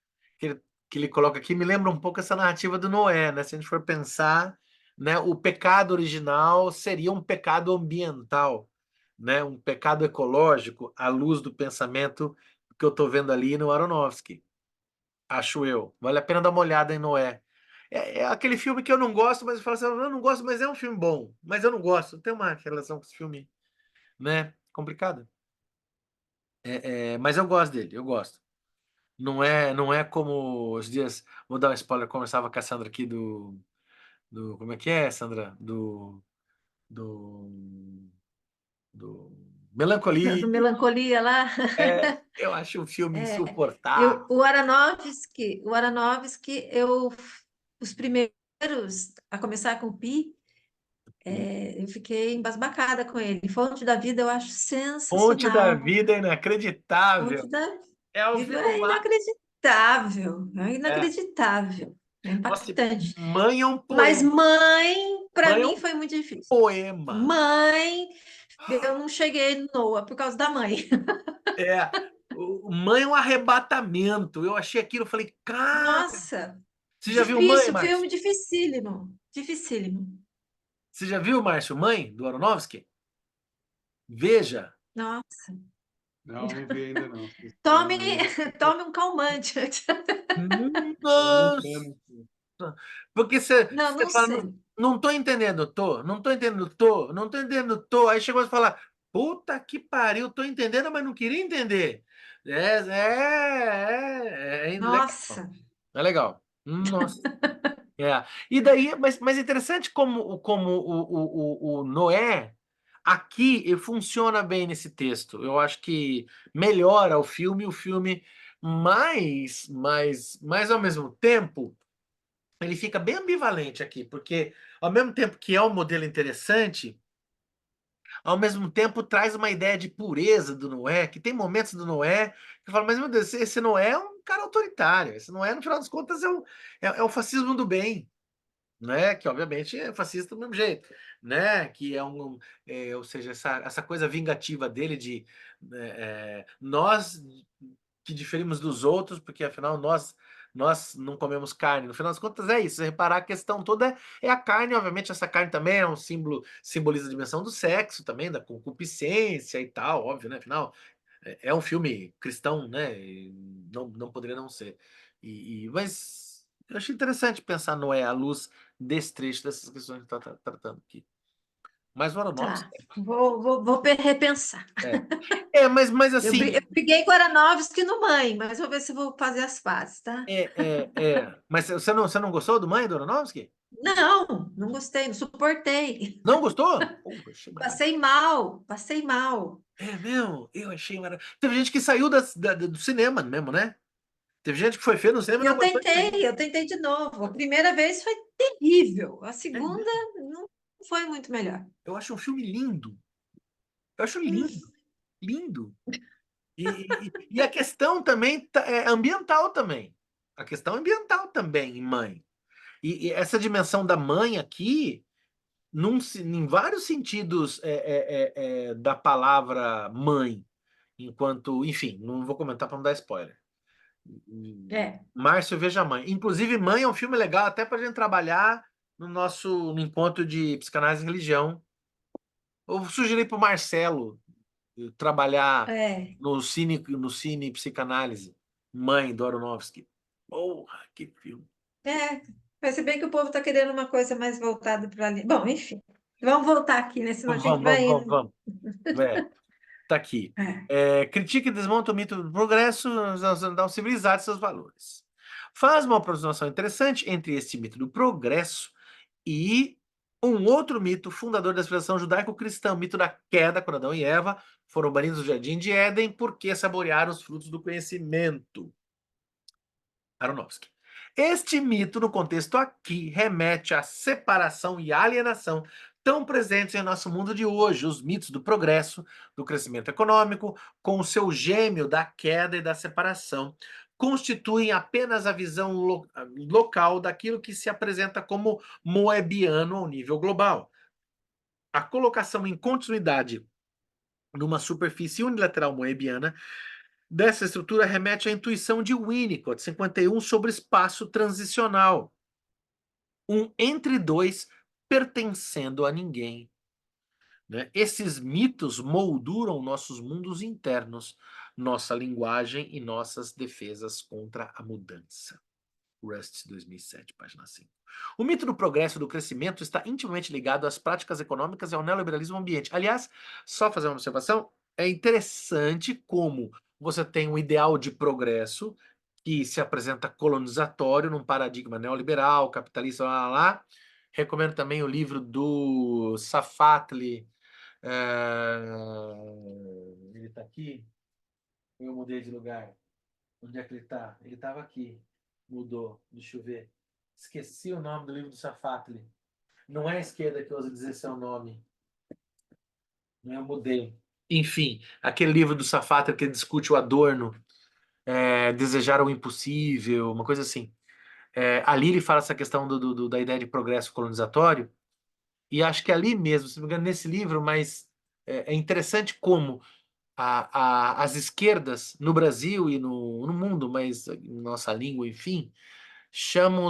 que ele coloca aqui me lembra um pouco essa narrativa do Noé, né? Se a gente for pensar, né, o pecado original seria um pecado ambiental, né? Um pecado ecológico à luz do pensamento que eu estou vendo ali no Aronofsky. Acho eu. Vale a pena dar uma olhada em Noé. É aquele filme que eu não gosto, mas eu falo assim, eu não gosto, mas é um filme bom. Mas eu não gosto. Tem uma relação com esse filme, né? Complicada. Mas eu gosto dele, eu gosto. Não é como os dias. Vou dar um spoiler, conversava com a Sandra aqui como é que é, Sandra? Do, do Do Melancolia. Melancolia lá. Eu acho um filme É, insuportável. o Aronofsky, os primeiros, a começar com Pi, Eu fiquei embasbacada com ele. Fonte da Vida eu acho Fonte da sensacional. Vida é inacreditável. Fonte da É o Vida filme é lá. inacreditável. É É. inacreditável. É Nossa, impactante. Mãe é um Mas poema. Mãe, para Mãe é mim, um foi muito difícil. poema. Mãe, eu não cheguei no Noah por causa da mãe. É. Mãe é um arrebatamento. Eu achei aquilo, eu falei, cara, Nossa, você já viu Mãe, difícil, Márcio? filme dificílimo. Dificílimo. Você já viu, Márcio, Mãe, do Aronofsky? Veja. Nossa. Não, não vi ainda não. Esse Tome, ano aí eu vou tome um calmante. Nossa! anotando aqui. Porque você Não, não fala, sei. não tô entendendo, tô, não tô entendendo, tô, não tô entendendo, tô. Aí chegou a falar, puta que pariu, tô entendendo, mas não queria entender. É legal. Nossa, É legal. Nossa. É. E daí, mas interessante como o Noé aqui ele funciona bem nesse texto. Eu acho que melhora o filme, mas ao mesmo tempo ele fica bem ambivalente aqui, porque ao mesmo tempo que é um modelo interessante, ao mesmo tempo traz uma ideia de pureza do Noé, que tem momentos do Noé que eu falo, mas meu Deus, esse Noé é um cara autoritário, esse Noé, no final das contas, é o fascismo do bem, né? Que obviamente é fascista do mesmo jeito, né? Que ou seja, essa coisa vingativa dele de nós que diferimos dos outros, porque afinal nós não comemos carne. No final das contas é isso. Se reparar, a questão toda é a carne. Obviamente essa carne também é um símbolo, simboliza a dimensão do sexo também, da concupiscência e tal, óbvio, né? Afinal é um filme cristão, né? E não poderia não ser. Mas eu achei interessante pensar Noé à luz desse trecho, dessas questões que está tratando aqui. Mas o Aronofsky, tá. Vou repensar. é. Mas assim, Eu briguei com Aronofsky no Mãe, mas vou ver se vou fazer as pazes, tá? Mas você não gostou do Mãe do Aronofsky? Não, não gostei, não suportei. Não gostou? Pô, eu achei maravilhoso. Passei mal, passei mal. É mesmo? Eu achei maravilhoso. Teve gente que saiu do cinema mesmo, né? Teve gente que foi feio no cinema e não aguentou de sair. Eu tentei de novo. A primeira vez foi terrível, a É segunda mesmo? não foi muito melhor. Eu acho um filme lindo. Eu acho lindo, lindo. E a questão também é ambiental também. A questão ambiental também em Mãe. E essa dimensão da mãe aqui, em vários sentidos da palavra mãe, enquanto, enfim, não vou comentar para não dar spoiler. É, Márcio Veja Mãe. Inclusive, Mãe é um filme legal até para a gente trabalhar no encontro de psicanálise e religião. Eu sugeri para o Marcelo trabalhar é, no cine psicanálise. Mãe do Aronofsky. Porra, que filme. é. Mas se bem que o povo está querendo uma coisa mais voltada para ali. Bom, enfim, vamos voltar aqui, né? Senão a Vamos, gente vamos, vai vamos, vamos, indo. vamos. Tá aqui. É, Critica e desmonta o mito do progresso, da civilizar seus valores. Faz uma aproximação interessante entre este mito do progresso e um outro mito fundador da civilização judaico-cristã, o mito da queda, quando Adão e Eva foram banidos do jardim de Éden porque saborearam os frutos do conhecimento. Aronofsky. Este mito, no contexto aqui, remete à separação e alienação tão presentes em nosso mundo de hoje, os mitos do progresso, do crescimento econômico, com o seu gêmeo da queda e da separação, constituem apenas a visão local daquilo que se apresenta como moebiano ao nível global. A colocação em continuidade numa superfície unilateral moebiana dessa estrutura remete à intuição de Winnicott, 51, sobre espaço transicional. Um entre dois pertencendo a ninguém. Né? Esses mitos molduram nossos mundos internos, nossa linguagem e nossas defesas contra a mudança. Rust, 2007, página 5. O mito do progresso e do crescimento está intimamente ligado às práticas econômicas e ao neoliberalismo ambiente. Aliás, só fazer uma observação, é interessante como você tem um ideal de progresso que se apresenta colonizatório num paradigma neoliberal, capitalista, lá. Recomendo também o livro do Safatli. Ele está aqui? Eu mudei de lugar. Onde é que ele está? Ele estava aqui. Mudou. Deixa eu ver. Esqueci o nome do livro do Safatli. Não é a esquerda que ousa dizer seu nome. Não, eu mudei. Enfim, aquele livro do Sartre que discute o Adorno, Desejar o Impossível, uma coisa assim. Ali ele fala essa questão da ideia de progresso colonizatório, e acho que ali mesmo, se não me engano, nesse livro, mas é interessante como as esquerdas no Brasil e no mundo, mas em nossa língua, enfim, chamam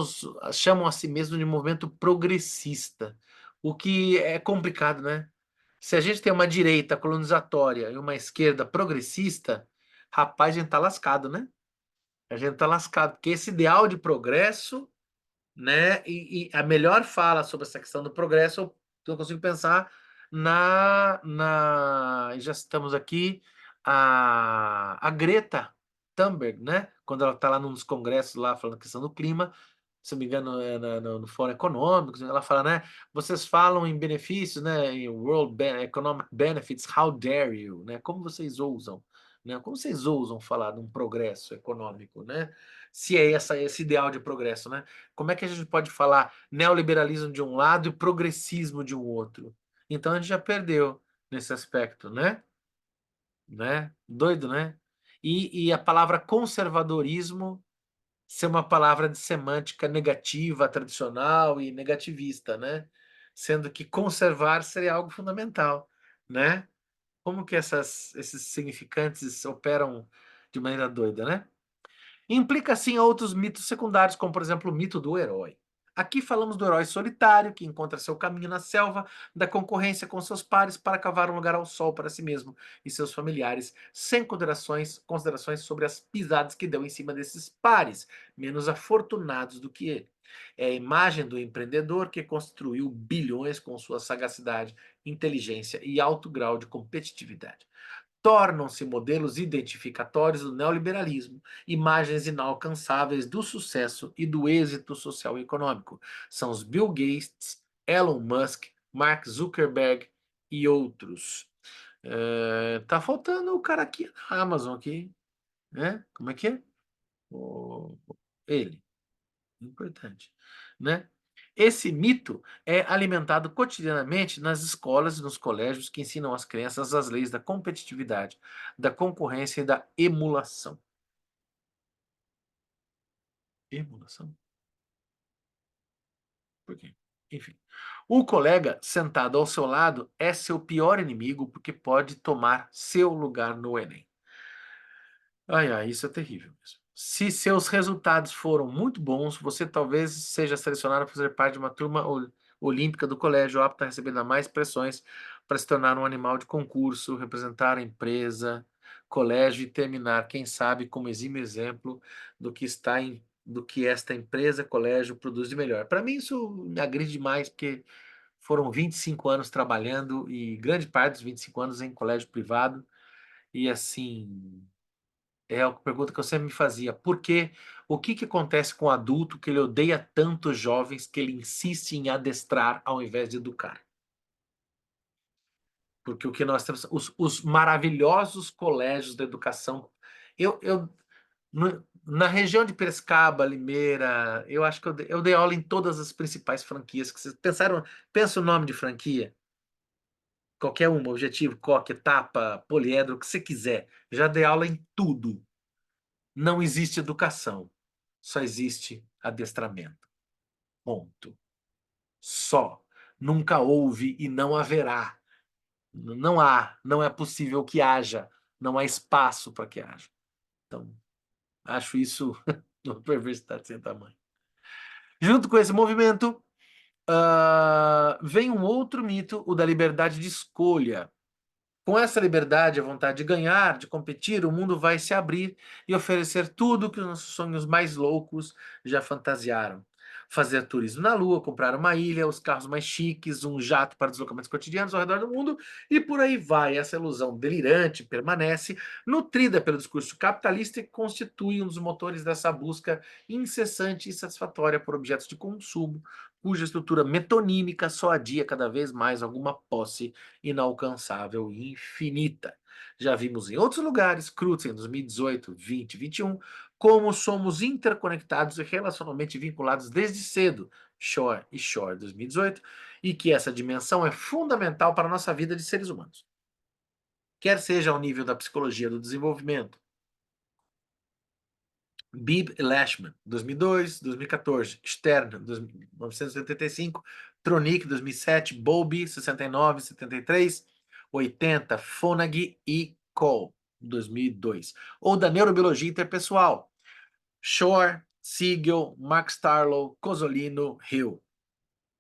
a si mesmo de movimento progressista, o que é complicado, né? Se a gente tem uma direita colonizatória e uma esquerda progressista, rapaz, a gente tá lascado, né? A gente tá lascado, porque esse ideal de progresso, né? E a melhor fala sobre essa questão do progresso, eu consigo pensar já estamos aqui, a Greta Thunberg, né? Quando ela está lá nos congressos lá falando a questão do clima, se não me engano, no Fórum Econômico, ela fala, né? Vocês falam em benefícios, né? Em Economic Benefits, how dare you, né? Como vocês ousam, né? Como vocês ousam falar de um progresso econômico, né? Se é esse ideal de progresso, né? Como é que a gente pode falar neoliberalismo de um lado e progressismo de um outro? Então a gente já perdeu nesse aspecto, né? Doido, né? E a palavra conservadorismo ser uma palavra de semântica negativa, tradicional e negativista, né? Sendo que conservar seria algo fundamental, né? Como que esses significantes operam de maneira doida, né? Implica, sim, outros mitos secundários, como, por exemplo, o mito do herói. Aqui falamos do herói solitário, que encontra seu caminho na selva, da concorrência com seus pares para cavar um lugar ao sol para si mesmo e seus familiares, sem considerações sobre as pisadas que deu em cima desses pares, menos afortunados do que ele. É a imagem do empreendedor que construiu bilhões com sua sagacidade, inteligência e alto grau de competitividade. Tornam-se modelos identificatórios do neoliberalismo, imagens inalcançáveis do sucesso e do êxito social e econômico. São os Bill Gates, Elon Musk, Mark Zuckerberg e outros. Tá faltando o cara aqui na Amazon aqui, né? Como é que é? Ele, importante, né? Esse mito é alimentado cotidianamente nas escolas e nos colégios que ensinam às crianças as leis da competitividade, da concorrência e da emulação. Emulação? Por quê? Enfim. O colega sentado ao seu lado é seu pior inimigo porque pode tomar seu lugar no Enem. Ai, ai, isso é terrível mesmo. Se seus resultados foram muito bons, você talvez seja selecionado para fazer parte de uma turma olímpica do colégio, apta a receber ainda mais pressões para se tornar um animal de concurso, representar a empresa, colégio e terminar, quem sabe, como exímio exemplo do que esta empresa, colégio produz de melhor. Para mim isso me agride demais, porque foram 25 anos trabalhando e grande parte dos 25 anos em colégio privado e assim é a pergunta que eu sempre me fazia. Por quê? O que que acontece com o adulto que ele odeia tanto jovens que ele insiste em adestrar ao invés de educar? Porque o que nós temos, os maravilhosos colégios da educação. Na região de Piracicaba, Limeira, eu acho que eu dei aula em todas as principais franquias. Que vocês pensa o nome de franquia? Qualquer uma, Objetivo, Coque, Etapa, Poliedro, o que você quiser. Já dei aula em tudo. Não existe educação, só existe adestramento. Ponto. Só. Nunca houve e não haverá. Não há, não é possível que haja, não há espaço para que haja. Então, acho isso uma perversidade sem tamanho. Junto com esse movimento, vem um outro mito, o da liberdade de escolha. Com essa liberdade, a vontade de ganhar, de competir, o mundo vai se abrir e oferecer tudo que os nossos sonhos mais loucos já fantasiaram. Fazer turismo na Lua, comprar uma ilha, os carros mais chiques, um jato para deslocamentos cotidianos ao redor do mundo e por aí vai. Essa ilusão delirante permanece, nutrida pelo discurso capitalista e constitui um dos motores dessa busca incessante e satisfatória por objetos de consumo, cuja estrutura metonímica só adia cada vez mais alguma posse inalcançável e infinita. Já vimos em outros lugares, Crutzen, 2018, 20, 21, como somos interconectados e relacionalmente vinculados desde cedo, Shore e Shore, 2018, e que essa dimensão é fundamental para a nossa vida de seres humanos. Quer seja ao nível da psicologia do desenvolvimento, Bibb e Lashman, 2002, 2014, Stern, 1985, Tronic, 2007, Bowlby, 69, 73, 80, Fonagy e Cole, 2002. Ou da neurobiologia interpessoal, Shore, Siegel, Mark Starlow, Cosolino, Hill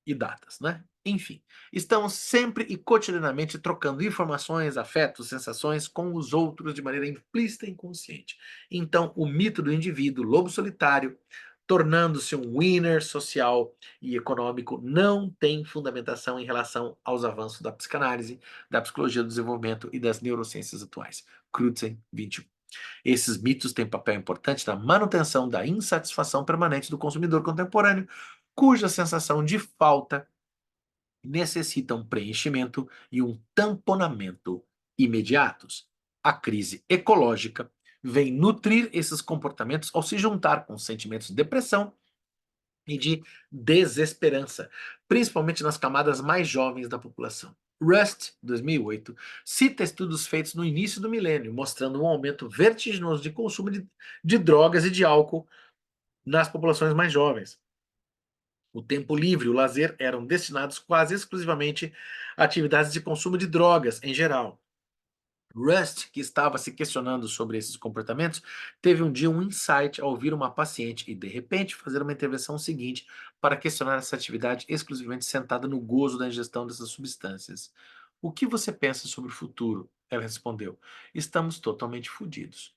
e datas, né? Enfim, estamos sempre e cotidianamente trocando informações, afetos, sensações com os outros de maneira implícita e inconsciente. Então, o mito do indivíduo lobo solitário, tornando-se um winner social e econômico, não tem fundamentação em relação aos avanços da psicanálise, da psicologia do desenvolvimento e das neurociências atuais. Crutzen, 21. Esses mitos têm papel importante na manutenção da insatisfação permanente do consumidor contemporâneo, cuja sensação de falta necessita um preenchimento e um tamponamento imediatos. A crise ecológica vem nutrir esses comportamentos ao se juntar com sentimentos de depressão e de desesperança, principalmente nas camadas mais jovens da população. Rust, 2008, cita estudos feitos no início do milênio, mostrando um aumento vertiginoso de consumo de drogas e de álcool nas populações mais jovens. O tempo livre e o lazer eram destinados quase exclusivamente a atividades de consumo de drogas em geral. Rust, que estava se questionando sobre esses comportamentos, teve um dia um insight ao ouvir uma paciente e, de repente, fazer uma intervenção seguinte para questionar essa atividade exclusivamente sentada no gozo da ingestão dessas substâncias. O que você pensa sobre o futuro? Ela respondeu. Estamos totalmente fodidos.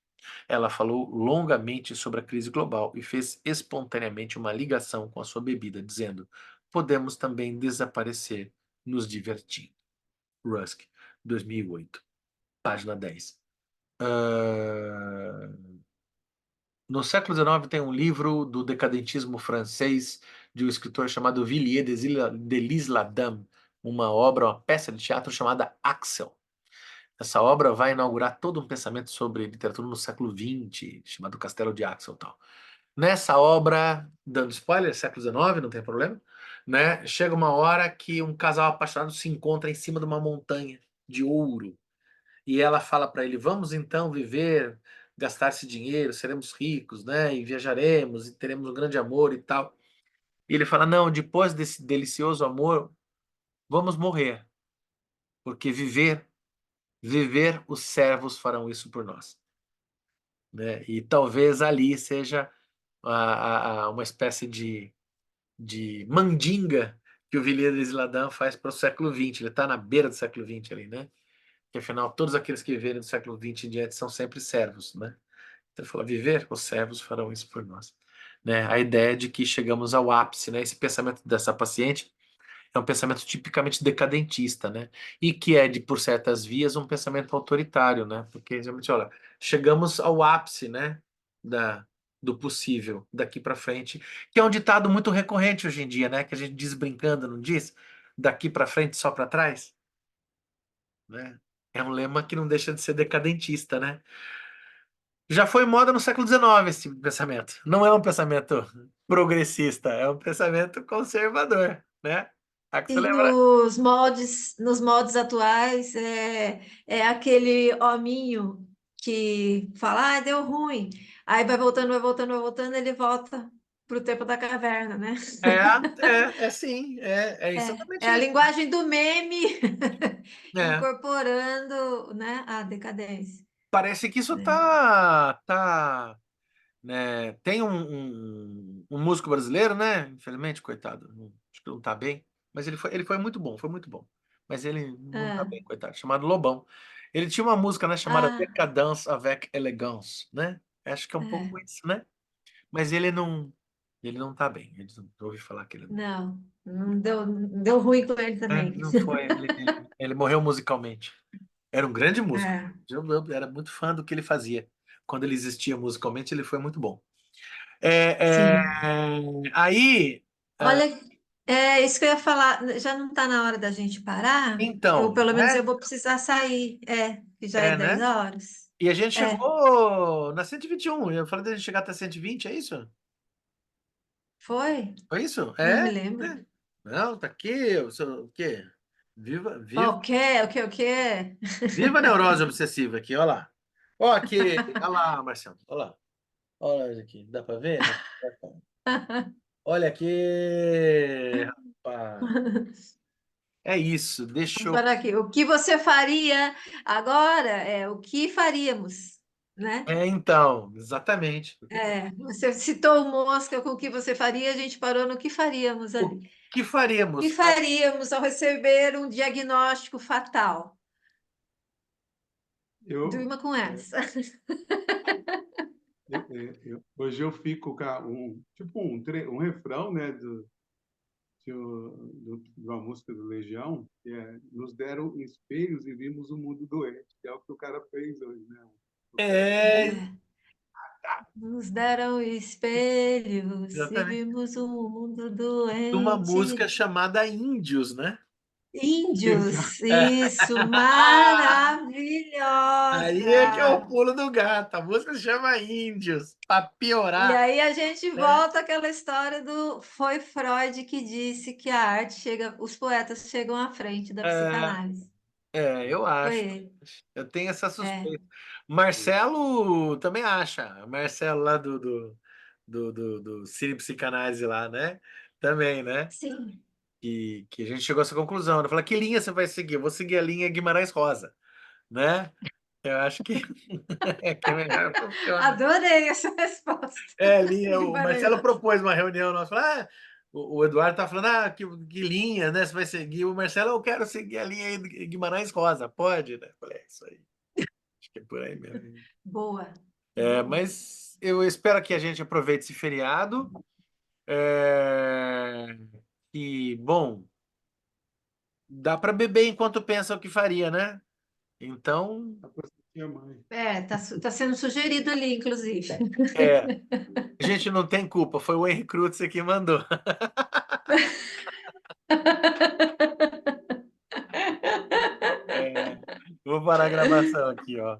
Ela falou longamente sobre a crise global e fez espontaneamente uma ligação com a sua bebida, dizendo: podemos também desaparecer nos divertindo. Rusk, 2008. Página 10. No século XIX tem um livro do decadentismo francês de um escritor chamado Villiers de l'Isle-Adam, uma obra, uma peça de teatro chamada Axel. Essa obra vai inaugurar todo um pensamento sobre literatura no século XX, chamado Castelo de Axel e tal. Nessa obra, dando spoiler, século XIX, não tem problema, né? Chega uma hora que um casal apaixonado se encontra em cima de uma montanha de ouro. E ela fala para ele: vamos então viver, gastar esse dinheiro, seremos ricos, né? E viajaremos e teremos um grande amor e tal. E ele fala: não, depois desse delicioso amor, vamos morrer, porque viver, os servos farão isso por nós, né? E talvez ali seja uma espécie de mandinga que o Villiers de Isladam faz para o século XX. Ele está na beira do século XX ali, né? Que afinal todos aqueles que viverem do século XX em diante são sempre servos, né? Então ele fala: viver, os servos farão isso por nós, né? A ideia de que chegamos ao ápice, né? Esse pensamento dessa paciente é um pensamento tipicamente decadentista, né? E que é, por certas vias, um pensamento autoritário, né? Porque, realmente, olha, chegamos ao ápice, né? Do possível daqui para frente, que é um ditado muito recorrente hoje em dia, né? Que a gente diz brincando, não diz? Daqui para frente, só para trás, né? É um lema que não deixa de ser decadentista, né? Já foi moda no século XIX esse tipo de pensamento. Não é um pensamento progressista, é um pensamento conservador, né? Aqui você E lembra? nos moldes atuais, é aquele hominho que fala, deu ruim. Aí vai voltando, vai voltando, vai voltando, ele volta para o tempo da caverna, né? É sim, é É exatamente a isso. linguagem do meme É, incorporando, né, a decadência, parece que isso né? tá, né? Tem um músico brasileiro, né? Infelizmente, coitado, acho que não tá bem, mas ele foi muito bom, foi muito bom. Mas ele não tá Ah, bem, coitado, chamado Lobão. Ele tinha uma música, né, chamada ah, Decadence avec Elegance, né? Acho que é um pouco é. isso, né? Mas ele não tá bem. Eu ouvi falar que ele não. Não, não deu ruim com ele também. Não foi. Ele morreu musicalmente. Era um grande músico. É, Eu era muito fã do que ele fazia. Quando ele existia musicalmente, ele foi muito bom. É, é, sim. aí, ah, Olha, É isso que eu ia falar. Já não está na hora da gente parar? Eu, Então, pelo menos, eu né? vou precisar sair. Que já é É, 10 né? horas. E a gente É, chegou na 121. Eu falei da gente chegar até 120, é isso? foi? Foi isso? Não me É? lembro. É. Não, tá aqui. O quê? Viva, Ó, viva, o quê? O quê? O quê? viva a neurose obsessiva aqui, olha lá. Ó, aqui, olha lá, Marcelo, olha lá. Olha aqui, dá pra ver? Olha aqui, rapaz. É isso, deixa Vamos eu. parar aqui. O que você faria agora é o que faríamos, né? É, então, exatamente. Você citou o Mosca com o que você faria, a gente parou no que faríamos O ali. que O que faríamos? faríamos ao receber um diagnóstico fatal? Eu, Durma com é, essa. hoje eu fico com tipo um refrão, né, de uma música do Legião, que é nos deram espelhos e vimos o mundo doente, que é o que o cara fez hoje, né? O cara É, Nos deram espelhos e exatamente. vimos um mundo Uma música doente. chamada Índios, né? Exato. Índios, isso, Aí é que é o maravilhosa! pulo do gato. A música se chama Índios, pra E piorar, aí a gente né? volta àquela história do foi Freud que disse que a arte chega, os poetas chegam à frente da É, psicanálise. eu Foi acho. ele. Eu tenho essa É, suspeita. Marcelo também acha. Marcelo lá do Cine Psicanálise lá, né? Também, né? sim. Que a gente chegou a essa conclusão. Ele falou, que linha você vai seguir? Eu vou seguir a linha Guimarães Rosa, né? Eu acho que é que melhor funciona. Adorei essa resposta. É, linha, o Marcelo Guimarães. propôs uma reunião, nós falamos, o Eduardo tá falando, que linha, né? Você vai seguir? O Marcelo, eu quero seguir a linha aí do Guimarães Rosa, pode, né? Eu falei, é isso aí, acho que é por aí mesmo. Boa, É, boa. mas eu espero que a gente aproveite esse feriado. É, e, bom, dá para beber enquanto pensa o que faria, né? Então, A minha mãe. Tá sendo sugerido ali, inclusive. a gente não tem culpa, foi o Henry Krutzer que mandou. É, vou parar a gravação aqui, ó.